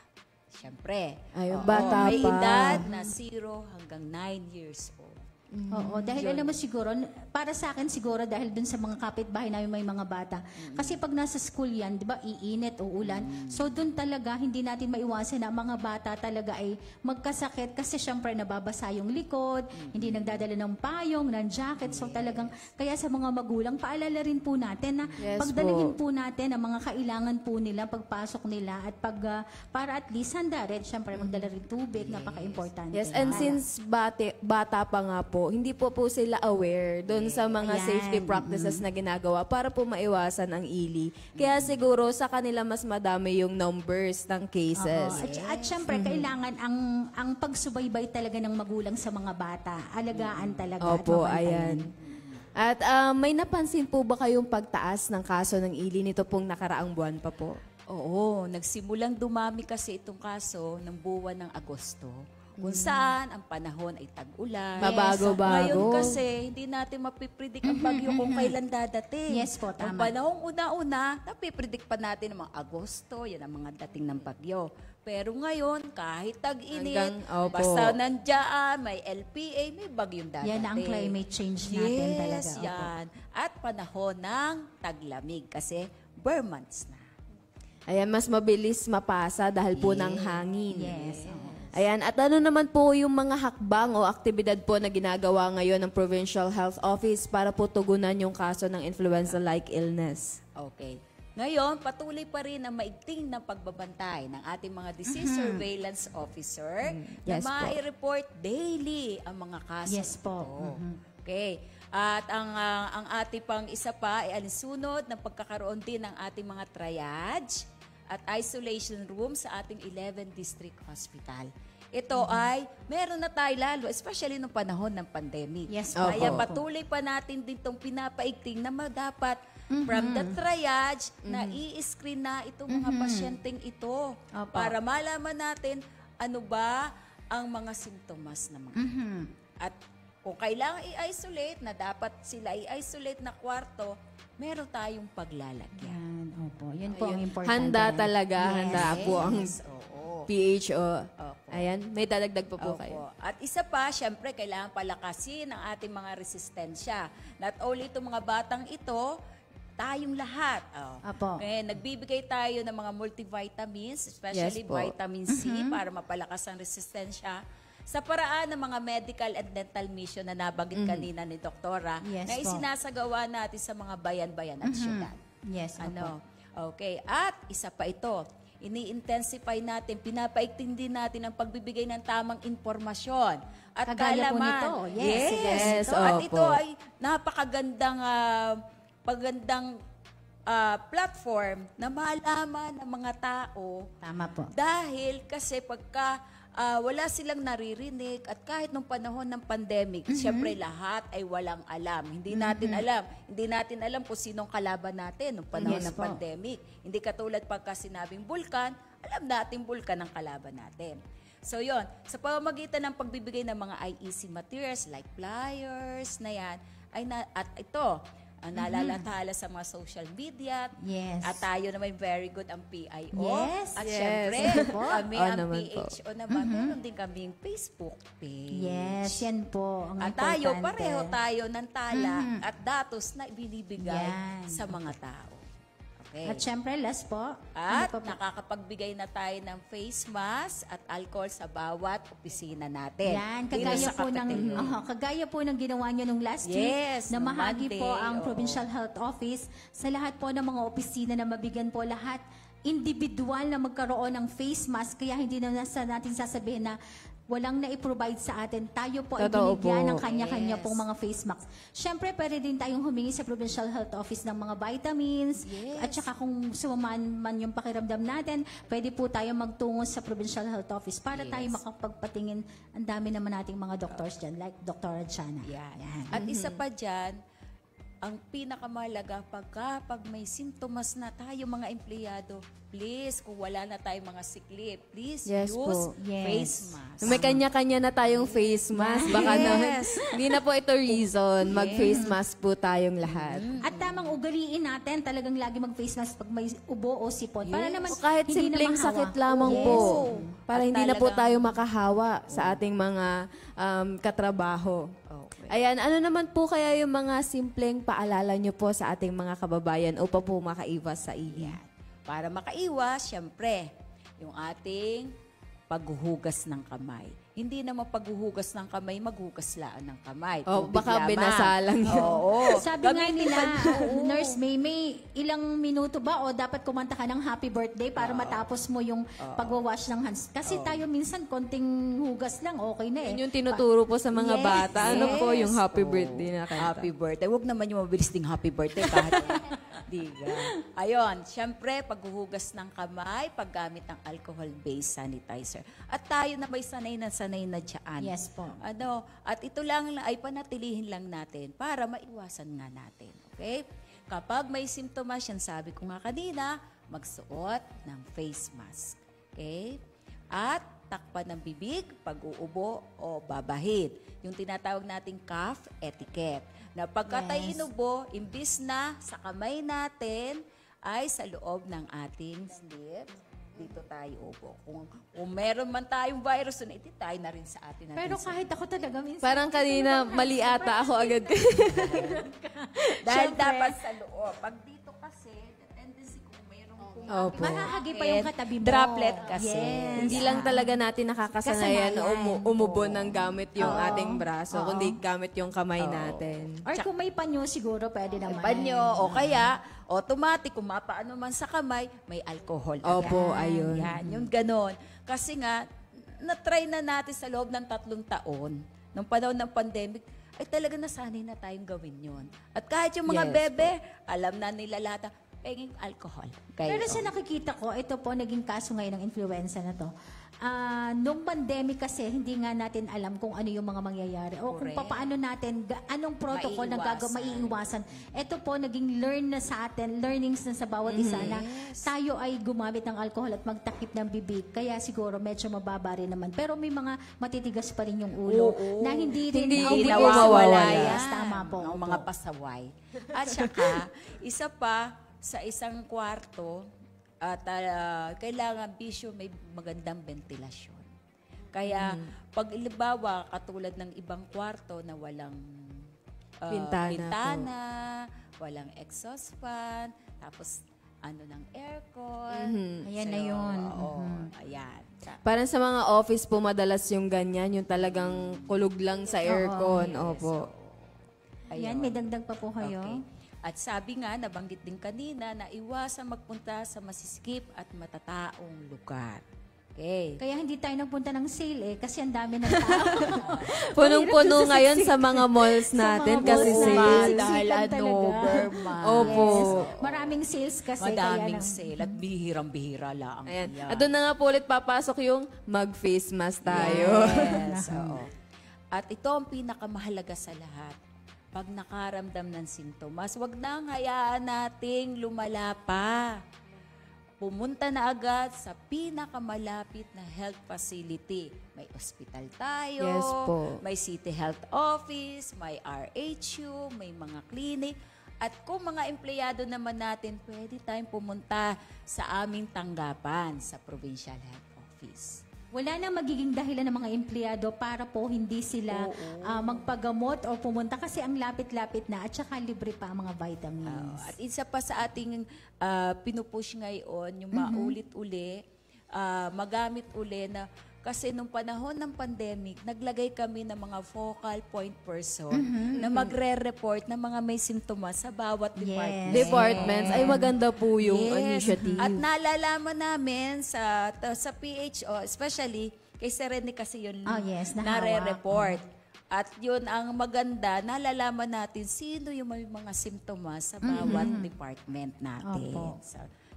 Siyempre. Ayun, Oo, bata may pa. edad na 0 hanggang 9 years old. Oo, dahil alam mo siguro, para sa akin siguro dahil dun sa mga kapitbahay namin may mga bata. Kasi pag nasa school yan, di ba, iinit o ulan. So dun talaga, hindi natin maiwasan na ang mga bata talaga ay magkasakit kasi syempre nababasa yung likod, hindi nagdadala ng payong, ng jacket. So talagang, kaya sa mga magulang, paalala rin po natin na Yes pagdalhin po natin ang mga kailangan po nila, pagpasok nila at para at least handa rin, syempre magdala rin tubig, napaka-importante. Yes, and since bata pa nga po, hindi po sila aware doon sa mga Ayan. safety practices na ginagawa para po maiwasan ang ili. Kaya siguro sa kanila mas madami yung numbers ng cases. At syempre, kailangan ang pagsubaybay talaga ng magulang sa mga bata. Alagaan talaga. Opo, at mabantayan. ayan. At may napansin po ba kayong pagtaas ng kaso ng ili nito pong nakaraang buwan pa po? Oo, nagsimulang dumami kasi itong kaso ng buwan ng Agosto. Kung saan ang panahon ay tag-ulan. Mabago-bago. Ngayon kasi, hindi natin mapipredict ang bagyo kung kailan dadating. Yes po, Ang tama. panahong una-una, napipredict pa natin ang mga Agosto, yan ang mga dating ng bagyo. Pero ngayon, kahit tag-init, Opo. basta nandiyan, may LPA, may bagyong dadating. Yan ang climate change natin talaga. Yes, Opo. yan. At panahon ng taglamig kasi bare months na. Ayan, mas mabilis mapasa dahil po ng hangin. Yes. Ayan, at ano naman po yung mga hakbang o aktibidad po na ginagawa ngayon ng Provincial Health Office para po tugunan yung kaso ng influenza-like illness? Okay. Ngayon, patuloy pa rin ang maigting na pagbabantay ng ating mga disease surveillance officer Yes na po. mai-report daily ang mga kaso. Yes po. ito. Okay. At ang ating pang isa pa ay alinsunod ng pagkakaroon din ng ating mga triage at isolation room sa ating 11 district hospital. Ito ay meron na tayo lalo, especially nung panahon ng pandemic. Yes, Kaya opo. patuloy pa natin din itong pinapaigting na dapat from the triage na i-screen na itong mga pasyenteng ito Opo. para malaman natin ano ba ang mga simptomas ng mga At kung kailangan i-isolate, na dapat sila i-isolate na kwarto, meron tayong paglalagyan. Yan, opo. Yun po ang Ayun. importante. Handa rin. talaga, Yes. handa po ang Oo. PHO. Opo. Ayan, may dadagdag pa po Opo. kayo. At isa pa, syempre, kailangan palakasin ang ating mga resistensya. Not only itong mga batang ito, tayong lahat. Opo. Nagbibigay tayo ng mga multivitamins, especially Yes po. vitamin C para mapalakas ang resistensya. Sa paraan ng mga medical and dental mission na nabanggit kanina ni Doktora, Yes na po. isinasagawa natin sa mga bayan-bayan at syudad. Yes, opo. Okay. At isa pa ito, ini-intensify natin, pinapaigtindi natin ang pagbibigay ng tamang impormasyon. At Kagaya po kaalaman. nito. Yes, At opo. ito ay napakagandang platform na malaman ng mga tao. Tama po. Dahil kasi pagka wala silang naririnig at kahit nung panahon ng pandemic, syempre lahat ay walang alam. Hindi natin alam. Hindi natin alam kung sinong kalaban natin nung panahon ng pandemic. Hindi katulad pagka sinabing bulkan, alam natin bulkan ang kalaban natin. So yon, sa pamamagitan ng pagbibigay ng mga IEC materials like flyers na yan, at ito, nalalathala sa mga social media. Yes. At tayo naman very good ang PIO. Yes. At Yes. syempre, kami Oo ang naman po. PHO naman. Meron din kaming Facebook page. Yes, yan po ang At tayo, importante. pareho tayo ng tala at datos na ibinibigay Yan. sa mga tao. Okay. At syempre, last po. At ano pa po? nakakapagbigay na tayo ng face mask at alcohol sa bawat opisina natin. Yan, Dito kagaya sa po ng Kapitolyo. kagaya po ng ginawa niyo nung last week Yes, na nung mahagi Monday, po ang oo. Provincial Health Office sa lahat po ng mga opisina na mabigyan po lahat individual na magkaroon ng face mask, kaya hindi na natin sasabihin na walang na-provide sa atin. Tayo po ay Totoo binigyan po. ng kanya-kanya Yes. pong mga face mask. Siyempre, pwede din tayong humingi sa Provincial Health Office ng mga vitamins. Yes. At saka kung sumaman man yung pakiramdam natin, pwede po tayo magtungo sa Provincial Health Office para tayo makapagpatingin. Ang dami naman nating mga doctors dyan, like Dr. Adjana. Yan. At isa pa dyan, ang pinakamahalaga pag may sintomas na tayo mga empleyado, please, kung wala na tayong mga sick leave, please Yes use po. face mask. May kanya-kanya na tayong face mask. Baka hindi na po ito reason. Mag-face mask po tayong lahat. At tamang ugaliin natin, talagang lagi mag-face mask pag may ubo o sipon. Para naman O kahit hindi na simpleng mahawa. sakit lamang Yes. po. Para At hindi na po talagang- tayo makahawa sa ating mga katrabaho. Okay. Ayan, ano naman po kaya yung mga simpleng paalala nyo po sa ating mga kababayan upang po makaiwas sa ihi? Para makaiwas, syempre, yung ating paghuhugas ng kamay. Hindi naman paghuhugas ng kamay, maghugas laan ng kamay. Oh, Tubig baka lamang. binasalang yun. Oo. Sabi nga Gamitin nila, pa- Nurse May, ilang minuto ba o dapat kumanta ka ng happy birthday para matapos mo yung pagwawash ng hands? Kasi tayo minsan konting hugas lang, okay na eh. Yun yung tinuturo po sa mga Yes, bata. Ano po yung happy Oo. birthday na kanta? Happy birthday. Huwag naman yung mabilis ding happy birthday kahit diga. Ayun, syempre, paghuhugas ng kamay, paggamit ng alcohol-based sanitizer. At tayo na may sanay na dyan. Yes po. At ito lang ay panatilihin lang natin para maiwasan nga natin. Okay? Kapag may simptomas, yan sabi ko nga kanina, magsuot ng face mask. Okay? At takpan ng bibig, pag-uubo o babahid. Yung tinatawag nating cough etiquette. Na pagka tayo inubo, imbis na sa kamay natin, ay sa loob ng ating lips, dito tayo ubo. Kung meron man tayong virus, iti tayo na rin sa atin. Pero kahit ako talaga minsan. Parang kanina, mali ata ako agad. Dahil dapat sa loob. Pag dito kasi, the tendency kung mayroong Opo. Mahahagi pa yung katabi mo. Droplet kasi. Yes. Hindi lang talaga natin nakakasanayan na Kasanayan. umubo ng gamit yung ating braso, kundi gamit yung kamay natin. Or kung may panyo siguro, pwede naman. Banyo, o kaya, automatic, kung mapaano man sa kamay, may alcohol. Opo, agad. ayun. Yan, yung ganon. Kasi nga, na-try na natin sa loob ng 3 taon, nung panahon ng pandemic, ay talaga nasanay na tayong gawin yon. At kahit yung mga Yes, bebe, alam na nila lahat, penging alcohol. Okay, Pero sa nakikita ko, ito po naging kaso ngayon ng influenza na to. Nung pandemic kasi, hindi nga natin alam kung ano yung mga mangyayari. O kung Correct. paano natin, anong protocol na maiiwasan. Ito po naging learnings na sa bawat isa na tayo ay gumamit ng alcohol at magtakip ng bibig. Kaya siguro medyo mababa rin naman. Pero may mga matitigas pa rin yung ulo na hindi rin Hindi nawawala Yes, yan. tama po. Ng mga pasaway. At saka, isa pa, sa isang kwarto, at kailangan bisyo may magandang ventilasyon. Kaya, pag ilibawa, katulad ng ibang kwarto na walang Bintana walang exhaust fan, tapos ng aircon. Ayan na yun. Oo, ayan. Parang sa mga office po, madalas yung ganyan, yung talagang kulog lang sa aircon. Opo. Ayan, may dagdag pa po kayo. Okay. At sabi nga, nabanggit din kanina, na iwasan magpunta sa masisikip at matataong lugar. Okay. Kaya hindi tayo nagpunta ng sale kasi ang dami ng tao. Punong-puno ngayon sa mga malls natin kasi sale. Dahil Burma. Opo. Maraming sales kasi. Madaming sale at bihirang-bihira lang. Ayan. At doon na nga po ulit papasok yung mag-face mask tayo. Yes. Oo. At ito ang pinakamahalaga sa lahat. Pag nakaramdam ng sintomas, wag nang hayaan nating lumala pa. Pumunta na agad sa pinakamalapit na health facility. May ospital tayo, Yes po. may city health office, may RHU, may mga clinic. At kung mga empleyado naman natin, pwede tayong pumunta sa aming tanggapan sa Provincial Health Office. Wala na magiging dahilan ng mga empleyado para po hindi sila magpagamot o pumunta kasi ang lapit-lapit na at saka libre pa ang mga vitamins. At isa pa sa ating pinupush ngayon, yung maulit-uli, magamit uli na kasi nung panahon ng pandemic, naglagay kami ng mga focal point person na magre-report ng mga may simptomas sa bawat department. Departments. Ay, maganda po yung initiative. At nalalaman namin sa PHO, especially kay Serene kasi yun nare-report. At yun ang maganda, nalalaman natin sino yung may mga simptomas sa bawat department natin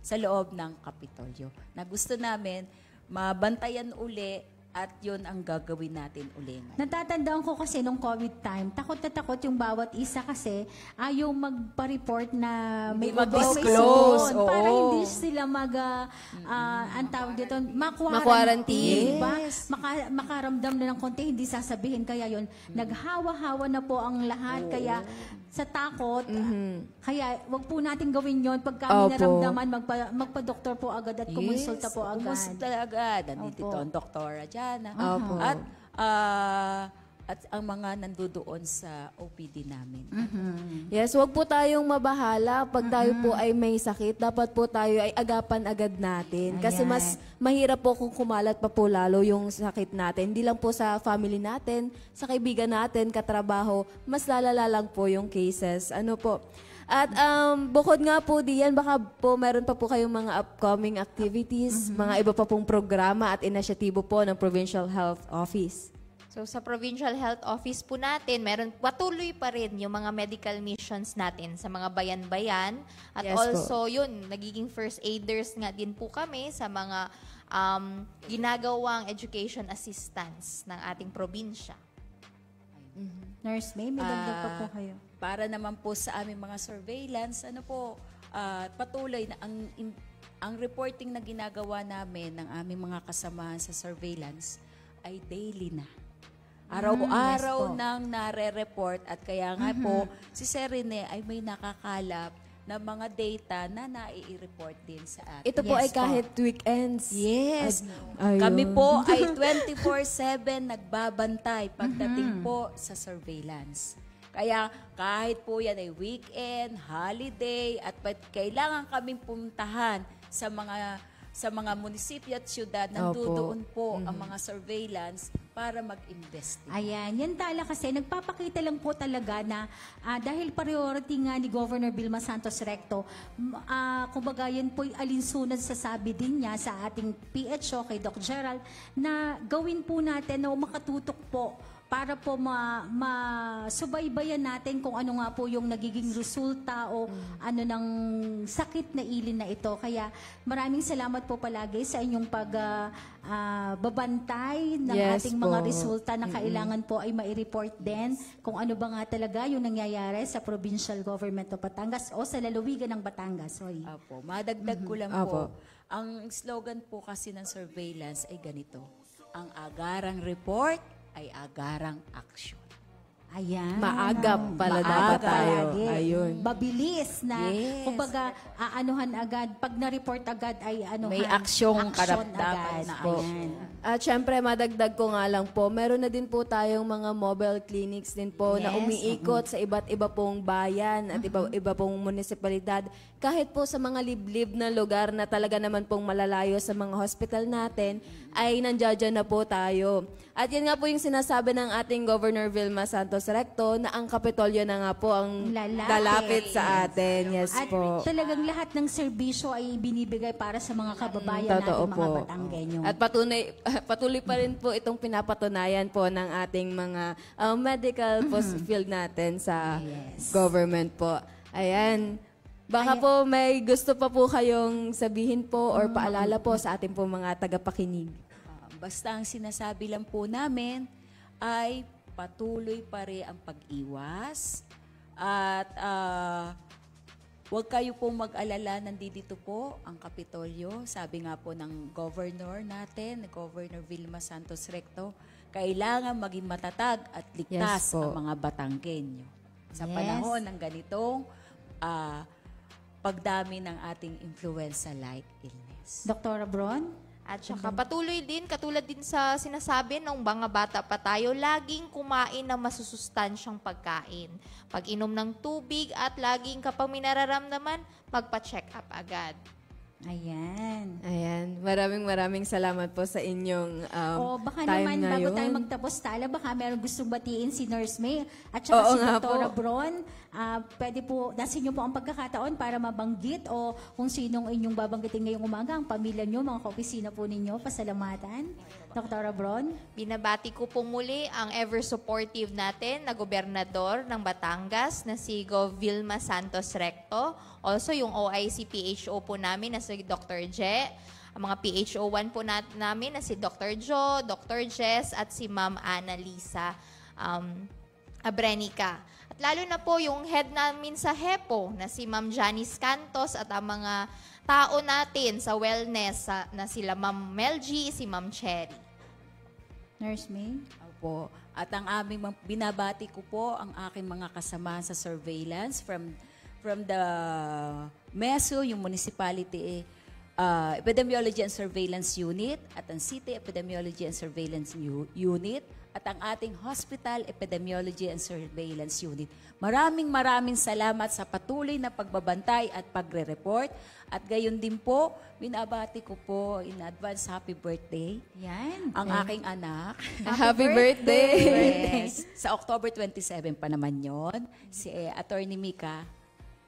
sa loob ng Kapitolyo. Na gusto namin mabantayan uli at yun ang gagawin natin uli. Natatandaan ko kasi nung COVID time, takot na takot yung bawat isa kasi ayaw magpa-report na may mag-disclose. Para hindi sila ang tawag dito, ma-quarantine. Yes. Makaramdam na ng konti, hindi sasabihin. Kaya yun, naghawa-hawa na po ang lahat. Kaya sa takot, kaya wag po natin gawin yon pagka may naramdaman, magpa-doktor po agad at kumonsulta po agad. Kumonsulta agad. Nandito ang Doktora Jana. At ang mga nandoon sa OPD namin. Yes, wag po tayong mabahala pag tayo po ay may sakit. Dapat po tayo ay agapan agad natin. Kasi mas mahirap po kung kumalat pa po lalo yung sakit natin. Hindi lang po sa family natin, sa kaibigan natin, katrabaho, mas lalala lang po yung cases. Ano po? At bukod nga po diyan, baka po meron pa po kayong mga upcoming activities, mga iba pa pong programa at inisyatibo po ng Provincial Health Office. So sa Provincial Health Office po natin, patuloy pa rin yung mga medical missions natin sa mga bayan-bayan. At also yun, nagiging first aiders nga din po kami sa mga ginagawang education assistance ng ating probinsya. Nurse May, may dagdag pa po kayo. Para naman po sa aming mga surveillance, patuloy na ang reporting na ginagawa namin ng aming mga kasamahan sa surveillance ay daily na. Araw-araw nang nare-report at kaya nga po si Serene ay may nakakalap na mga data na nai-report din sa atin. Ito po ay kahit weekends. Yes. Kami po ay 24/7 nagbabantay pagdating po sa surveillance. Kaya kahit po yan ay weekend, holiday, at kailangan kaming puntahan sa mga munisipyo at syudad, nandoon po ang mga surveillance para mag-investigate. Ayan, yan tala kasi nagpapakita lang po talaga na dahil priority nga ni Governor Vilma Santos Recto, kumbaga yan po alinsunod sa sabi din niya sa ating PHO kay Doc Gerald na gawin po natin na makatutok po para po masubaybayan natin kung ano nga po yung nagiging resulta o ano ng sakit na ilin na ito. Kaya maraming salamat po palagi sa inyong pagbabantay ng ating mga resulta na kailangan po ay mai-report din kung ano ba nga talaga yung nangyayari sa Provincial Government of Batangas o sa lalawigan ng Batangas. Apo, madagdag ko lang po. Ang slogan po kasi ng surveillance ay ganito. Ang agarang report ay agarang action. Ayan. Maagap pala dapat tayo. Ayun. Mabilis na. Kumbaga, aanuhan agad. Pag na-report agad ay anuhan. May aksyong karapdapan na ayan. At syempre, madagdag ko nga lang po, meron na din po tayong mga mobile clinics din po na umiikot sa iba't iba pong bayan at iba pong munisipalidad. Kahit po sa mga liblib na lugar na talaga naman pong malalayo sa mga hospital natin, ay nandiyan na po tayo. At yan nga po yung sinasabi ng ating Governor Vilma Santos Santos Recto na ang Kapitolyo na nga po ang lalapit sa atin. Yes At po. talagang lahat ng serbisyo ay binibigay para sa mga kababayan Totoo natin, mga po. Batanggenyo. At patuloy pa rin po itong pinapatunayan po ng ating mga medical field natin sa government po. Ayan. Baka po may gusto pa po kayong sabihin po or paalala po sa ating po mga tagapakinig. Basta ang sinasabi lang po namin ay patuloy pa rin ang pag-iwas at huwag kayo pong mag-alala, nandito po ang Kapitolyo. Sabi nga po ng governor natin, Governor Vilma Santos Recto, kailangan maging matatag at ligtas ang mga Batanggenyo. Sa panahon ng ganitong pagdami ng ating influenza-like illness. Dr. Bron? At saka patuloy din, katulad din sa sinasabi ng mga bata pa tayo, laging kumain ng masusustansyang pagkain. Pag-inom ng tubig at laging kapag may nararamdaman, magpa-check up agad. Ayan. Maraming salamat po sa inyong baka time naman, ngayon. bago tayo magtapos tala, baka meron gustong batiin si Nurse May at saka si Dr. Bron. Pwede po, dasin niyo po ang pagkakataon para mabanggit o kung sinong inyong babanggitin ngayong umaga, ang pamilya niyo, mga kaopisina po ninyo, pasalamatan. Dr. Bron? Binabati ko po muli ang ever-supportive natin na gobernador ng Batangas na si Gov. Vilma Santos Recto. Also, yung OIC PHO po namin na si Dr. Je. Ang mga PHO1 po namin na si Dr. Jo, Dr. Jess at si Ma'am Annalisa Abrenica. At lalo na po yung head namin sa HEPO na si Ma'am Janice Cantos at ang mga tao natin sa wellness na sila Ma'am Melgie, si Ma'am Cherry. Nurse May? Opo. At ang aming binabati ko po ang aking mga kasamahan sa surveillance from the MESU, yung Municipality Epidemiology and Surveillance Unit at ang City Epidemiology and Surveillance Unit at ang ating Hospital Epidemiology and Surveillance Unit. Maraming salamat sa patuloy na pagbabantay at pagre-report. At gayon din po, binabati ko po in advance happy birthday. Yan. Ang aking anak. Happy birthday! Yes. Sa October 27 pa naman yon, si Attorney Mika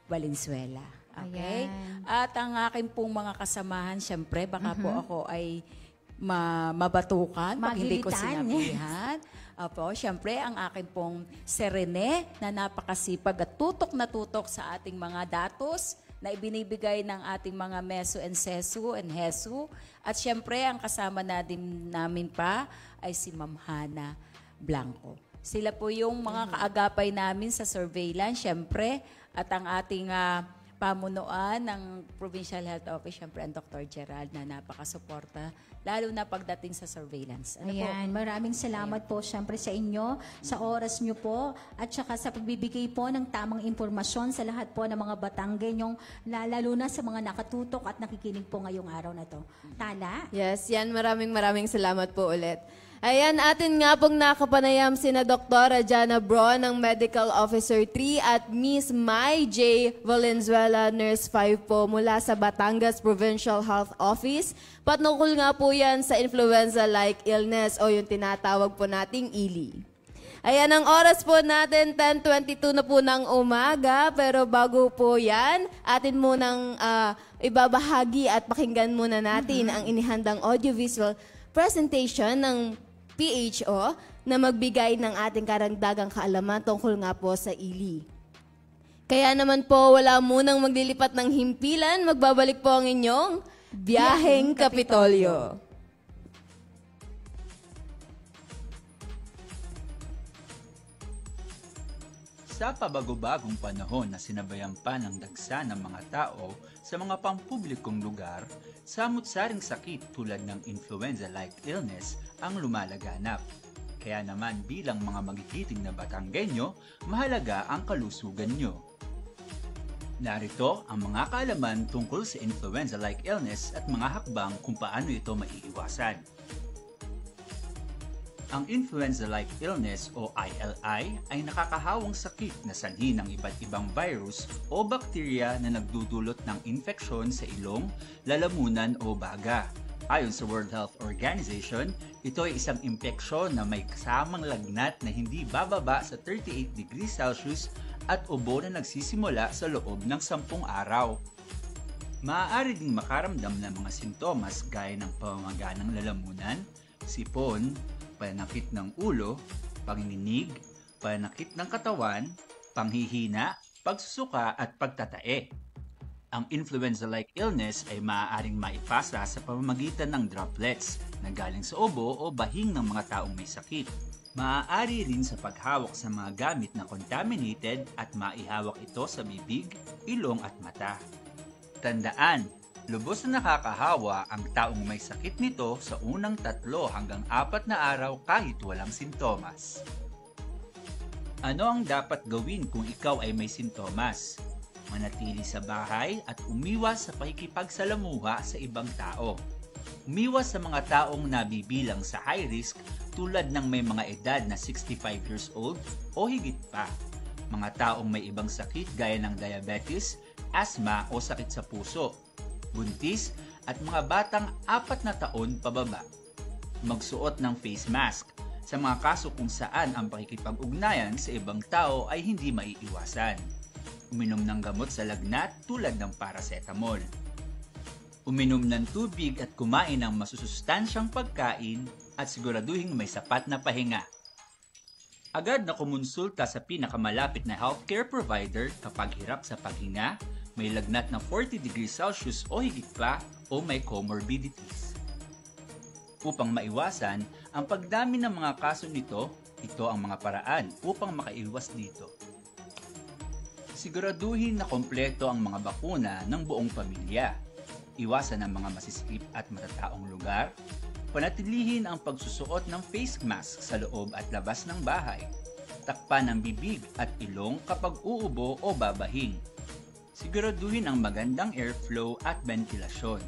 Valenzuela. Okay? Ayan. At ang aking pong mga kasamahan, syempre, baka po ako ay mabatukan pag hindi ko sinabihan. Opo, syempre, ang aking pong Serene na napakasipag at tutok na tutok sa ating mga datos na ibinibigay ng ating mga MESU and SESU and HESU. At syempre, ang kasama namin pa ay si Ma'am Hana Blanco. Sila po yung mga kaagapay namin sa surveillance, syempre, at ang ating pamunuan ng Provincial Health Office, syempre ang Dr. Gerald na napakasuporta, lalo na pagdating sa surveillance. Ayan, maraming salamat po syempre sa inyo, sa oras nyo po, at saka sa pagbibigay po ng tamang impormasyon sa lahat po ng mga Batanggenyong, lalo na sa mga nakatutok at nakikinig po ngayong araw na to. Tala? Yes, yan. Maraming salamat po ulit. Ayan, atin nga pong nakapanayam sina Dr. Jana Bron ng Medical Officer 3 at Miss Mai J. Valenzuela, Nurse 5 po mula sa Batangas Provincial Health Office. Patungkol nga po yan sa influenza-like illness o yung tinatawag po nating ILI. Ayan, ang oras po natin, 10:22 na po ng umaga. Pero bago po yan, atin munang ibabahagi at pakinggan muna natin ang inihandang audiovisual presentation ng PHO na magbigay ng ating karagdagang kaalaman tungkol nga po sa ILI. Kaya naman po, wala munang maglilipat ng himpilan, magbabalik po ang inyong Biyaheng Kapitolyo. Sa pabago-bagong panahon na sinabayan pa ng dagsa ng mga tao sa mga pampublikong lugar, samut-saring sakit tulad ng influenza-like illness ang lumalaganap. Kaya naman bilang mga magigiting na Batanggenyo, mahalaga ang kalusugan nyo. Narito ang mga kaalaman tungkol sa influenza-like illness at mga hakbang kung paano ito maiiwasan. Ang influenza-like illness o ILI ay nakakahawang sakit na sanhi ng iba't ibang virus o bakterya na nagdudulot ng infeksyon sa ilong, lalamunan o baga. Ayon sa World Health Organization, ito ay isang impeksyon na may kasamang lagnat na hindi bababa sa 38 degrees Celsius at ubo na nagsisimula sa loob ng 10 araw. Maaari ding makaramdam ng mga sintomas gaya ng pamamaga ng lalamunan, sipon, pananakit ng ulo, panginginig, pananakit ng katawan, panghihina, pagsusuka at pagtatae. Ang influenza-like illness ay maaaring maipasa sa pamamagitan ng droplets na galing sa ubo o bahing ng mga taong may sakit. Maaari rin sa paghawak sa mga gamit na contaminated at maihawak ito sa bibig, ilong at mata. Tandaan, lubos na nakakahawa ang taong may sakit nito sa unang 3 hanggang 4 na araw kahit walang sintomas. Ano ang dapat gawin kung ikaw ay may sintomas? Manatili sa bahay at umiwas sa pakikipagsalamuha sa ibang tao. Umiwas sa mga taong nabibilang sa high risk tulad ng may mga edad na 65 years old o higit pa. Mga taong may ibang sakit gaya ng diabetes, asthma o sakit sa puso, buntis at mga batang 4 na taon pababa. Magsuot ng face mask sa mga kaso kung saan ang pakikipag-ugnayan sa ibang tao ay hindi maiiwasan. Uminom ng gamot sa lagnat tulad ng paracetamol. Uminom ng tubig at kumain ng masusustansyang pagkain at siguraduhin may sapat na pahinga. Agad na kumonsulta sa pinakamalapit na healthcare provider kapag hirap sa paghinga, may lagnat na 40 degrees Celsius o higit pa o may comorbidities. Upang maiwasan ang pagdami ng mga kaso nito, ito ang mga paraan upang makaiwas dito. Siguraduhin na kompleto ang mga bakuna ng buong pamilya. Iwasan ang mga masisikip at matataong lugar. Panatilihin ang pagsusuot ng face mask sa loob at labas ng bahay. Takpan ang bibig at ilong kapag uubo o babahing. Siguraduhin ang magandang airflow at ventilasyon.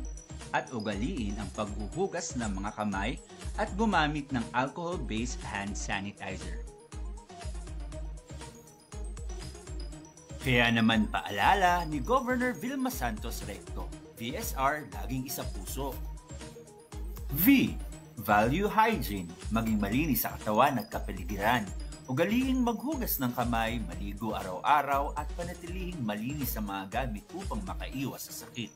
At ugaliin ang paghuhugas ng mga kamay at gumamit ng alcohol-based hand sanitizer. Kaya naman paalala ni Governor Vilma Santos Recto, VSR laging isa puso. V. Value hygiene, maging malinis sa katawan at kapaligiran. Ugaliing maghugas ng kamay, maligo araw-araw at panatilihing malinis sa mga gamit upang makaiwas sa sakit.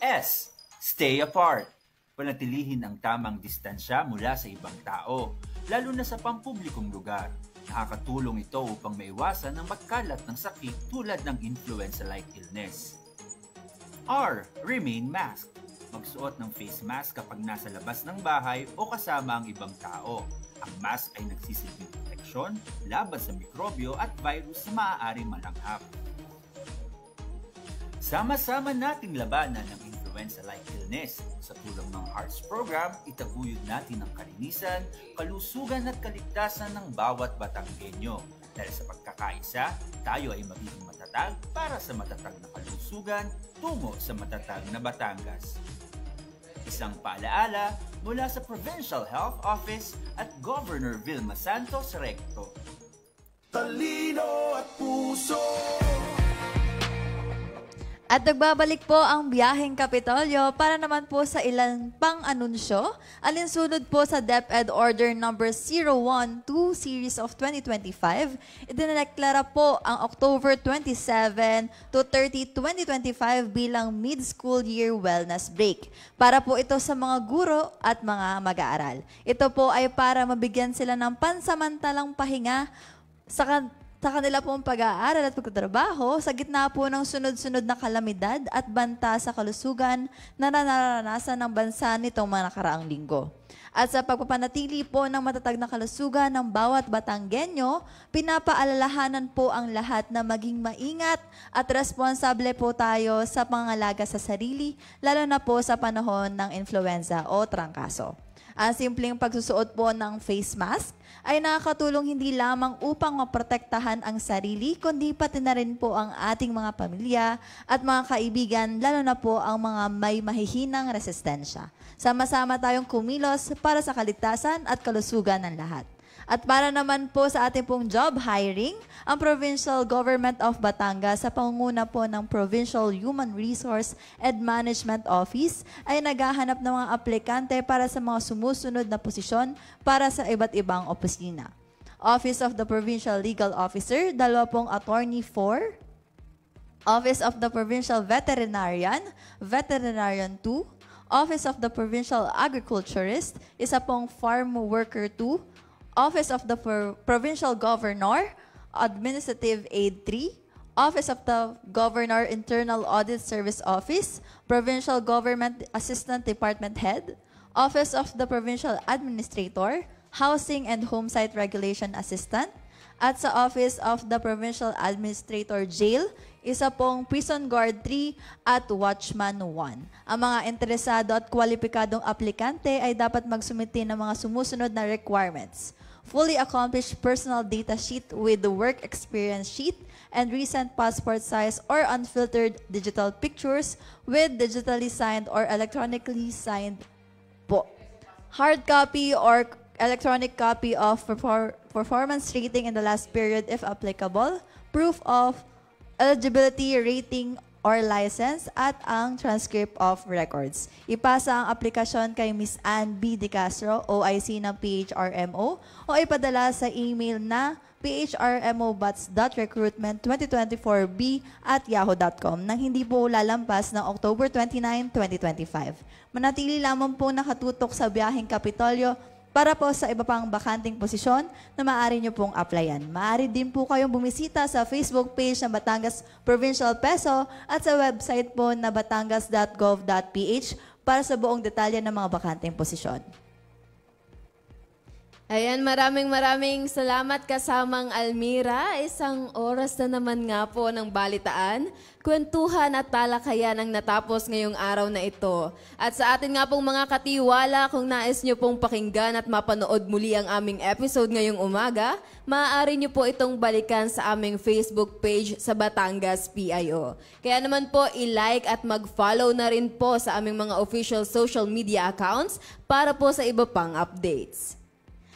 S. Stay apart. Panatilihin ang tamang distansya mula sa ibang tao, lalo na sa pampublikong lugar. Nakakatulong ito upang maiwasan ang magkalat ng sakit tulad ng influenza-like illness. R. Remain masked. Magsuot ng face mask kapag nasa labas ng bahay o kasama ang ibang tao. Ang mask ay nagsisilbing proteksyon laban sa mikrobyo at virus na maaaring malanghap. Sama-sama nating labanan ang influenza-like illness. Sa tulong ng HEARTS program, itaguyod natin ang kalinisan, kalusugan at kaligtasan ng bawat Batanggenyo. Dahil sa pagkakaisa, tayo ay magiging matatag para sa matatag na kalusugan tungo sa matatag na Batangas. Isang paalaala mula sa Provincial Health Office at Governor Vilma Santos Recto. Talino at puso. At nagbabalik po ang biyaheng Kapitolyo para naman po sa ilan pang anunsyo. Alinsunod po sa DepEd Order number 012 Series of 2025, idineklara po ang October 27 to 30, 2025 bilang mid-school year wellness break. Para po ito sa mga guro at mga mag-aaral. Ito po ay para mabigyan sila ng pansamantalang pahinga sa kanila pong pag-aaral at pagtatrabaho sa gitna po ng sunod-sunod na kalamidad at banta sa kalusugan na naranasan ng bansa nitong mga nakaraang linggo. At sa pagpapanatili po ng matatag na kalusugan ng bawat Batanggenyo, pinapaalalahanan po ang lahat na maging maingat at responsable po tayo sa pangangalaga sa sarili, lalo na po sa panahon ng influenza o trangkaso. Ang simpleng pagsusuot po ng face mask ay nakakatulong hindi lamang upang maprotektahan ang sarili, kundi pati na rin po ang ating mga pamilya at mga kaibigan, lalo na po ang mga may mahihinang resistensya. Sama-sama tayong kumilos para sa kaligtasan at kalusugan ng lahat. At para naman po sa ating pong job hiring, ang Provincial Government of Batangas sa pangunguna po ng Provincial Human Resource and Management Office ay naghahanap ng mga aplikante para sa mga sumusunod na posisyon para sa iba't ibang opisina. Office of the Provincial Legal Officer, 2 attorney 4. Office of the Provincial Veterinarian, Veterinarian 2. Office of the Provincial Agriculturist, 1 Farm Worker 2. Office of the Provincial Governor, Administrative Aid 3. Office of the Governor Internal Audit Service Office, Provincial Government Assistant Department Head. Office of the Provincial Administrator, Housing and Homesite Regulation Assistant. At sa Office of the Provincial Administrator Jail, 1 Prison Guard 3 at Watchman 1. Ang mga interesado at kwalipikadong aplikante ay dapat magsumiti ng mga sumusunod na requirements. Fully accomplished personal data sheet with the work experience sheet and recent passport size or unfiltered digital pictures with digitally signed or electronically signed po. Hard copy or electronic copy of performance rating in the last period if applicable, proof of eligibility rating or license, at ang transcript of records. Ipasa ang aplikasyon kay Ms. Ann B. De Castro, OIC ng PHRMO, o ipadala sa email na phrmobots.recruitment2024b@yahoo.com nang hindi po lalampas ng October 29, 2025. Manatili lamang po nakatutok sa Biyaheng Kapitolyo para po sa iba pang bakanting posisyon na maaari nyo pong applyan. Maaari din po kayong bumisita sa Facebook page ng Batangas Provincial PESO at sa website po na batangas.gov.ph para sa buong detalye ng mga bakanting posisyon. Ayan, maraming salamat kasamang Almira. Isang oras na naman nga po ng balitaan, kwentuhan at talakayan ang natapos ngayong araw na ito. At sa atin nga pong mga katiwala, kung nais nyo pong pakinggan at mapanood muli ang aming episode ngayong umaga, maaari nyo po itong balikan sa aming Facebook page sa Batangas PIO. Kaya naman po, i-like at mag-follow na rin po sa aming mga official social media accounts para po sa iba pang updates.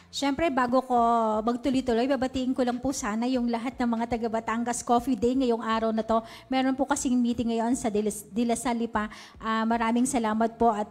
Siyempre, bago ko magtuloy-tuloy, babatiin ko lang po sana yung lahat ng mga taga-Batangas Coffee Day ngayong araw na to. Meron po kasing meeting ngayon sa Dilasalipa. Maraming salamat po at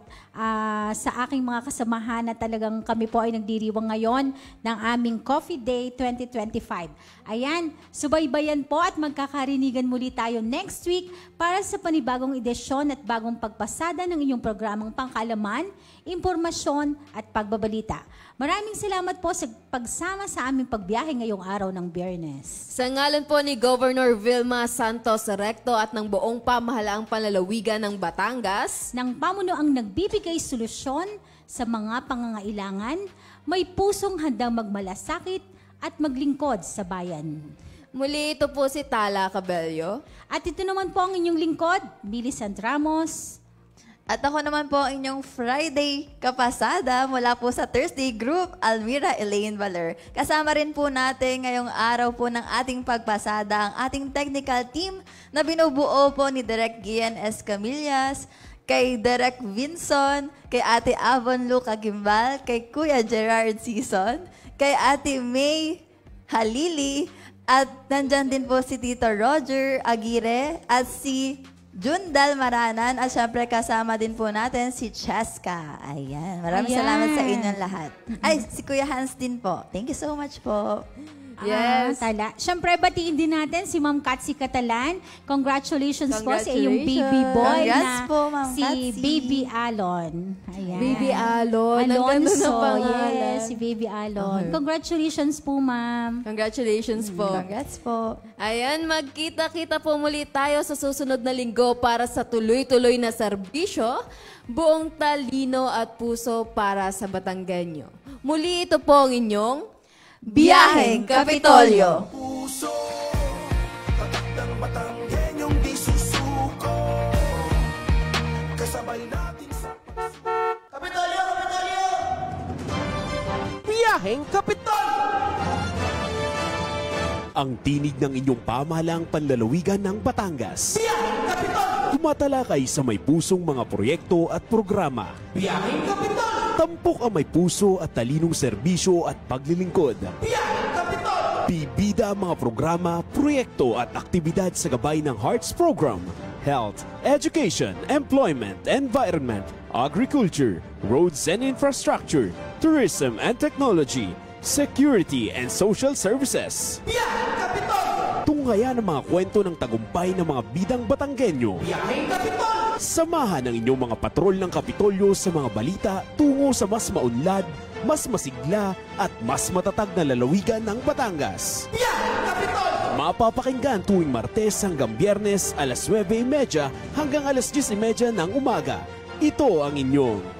sa aking mga kasamahan na talagang kami po ay nagdiriwang ngayon ng aming Coffee Day 2025. Ayan, subaybayan po at magkakarinigan muli tayo next week para sa panibagong edisyon at bagong pagpasada ng inyong programang pangkalaman, impormasyon at pagbabalita. Maraming salamat po sa pagsama sa aming pagbiyahe ngayong araw ng Biyernes. Sa ngalan po ni Governor Vilma Santos Recto at ng buong pamahalaang panlalawigan ng Batangas, ng pamunuang nagbibigay solusyon sa mga pangangailangan, may pusong handang magmalasakit at maglingkod sa bayan. Muli ito po si Tala Cabello. At ito naman po ang inyong lingkod, Millicent Ramos. At ako naman po ang inyong Friday kapasada mula po sa Thursday Group, Almira Elaine Valer. Kasama rin po natin ngayong araw po ng ating pagpasada ang ating technical team na binubuo po ni Direk Gian S. Camillas, kay Direk Vinson, kay Ate Avon Luca Gimbal, kay Kuya Gerard Season, kay Ate May Halili, at nandyan din po si Tito Roger Aguirre at si Jundal Maranan, at syempre kasama din po natin si Cheska. Ayan. Maraming salamat sa inyong lahat. Ay, si Kuya Hans din po. Thank you so much po. Yes. Tala. Siyempre, batiin din natin si Ma'am Katsi Catalan. Congratulations po sa iyong baby boy na po, Ma'am si Katsi. Baby Alon. Ayan. Baby Alon. Alonso, yes, si Baby Alon. Congratulations po, Ma'am. Congratulations po. Congrats po. Ayan, magkita-kita po muli tayo sa susunod na linggo para sa tuloy-tuloy na serbisyo, buong talino at puso para sa Batanggenyo. Muli ito po ang inyong Biyaheng Kapitolyo. Puso, tatak ng Batanggenyong di susuko. Kasabay natin sa Kapitolyo! Kapitolyo! Biyaheng Kapitolyo! Ang tinig ng inyong pamahalaang panlalawigan ng Batangas. Biyaheng Kapitolyo! Tumatalakay sa may pusong mga proyekto at programa. Biyaheng Kapitolyo! Tampok ang may puso at talinong serbisyo at paglilingkod. Biyaheng Kapitolyo! Bibida ang mga programa, proyekto at aktibidad sa gabay ng Hearts Program, Health, Education, Employment, Environment, Agriculture, Roads and Infrastructure, Tourism and Technology, Security and Social Services. Biyaheng Kapitolyo! Tunghayan ang mga kwento ng tagumpay ng mga bidang Batanggenyo. Biyaheng Kapitolyo! Samahan ang inyong mga patrol ng Kapitolyo sa mga balita tungo sa mas maunlad, mas masigla at mas matatag na lalawigan ng Batangas. Biyaheng Kapitolyo! Mapapakinggan tuwing Martes hanggang Biyernes alas 9:30 hanggang alas 10:30 ng umaga. Ito ang inyong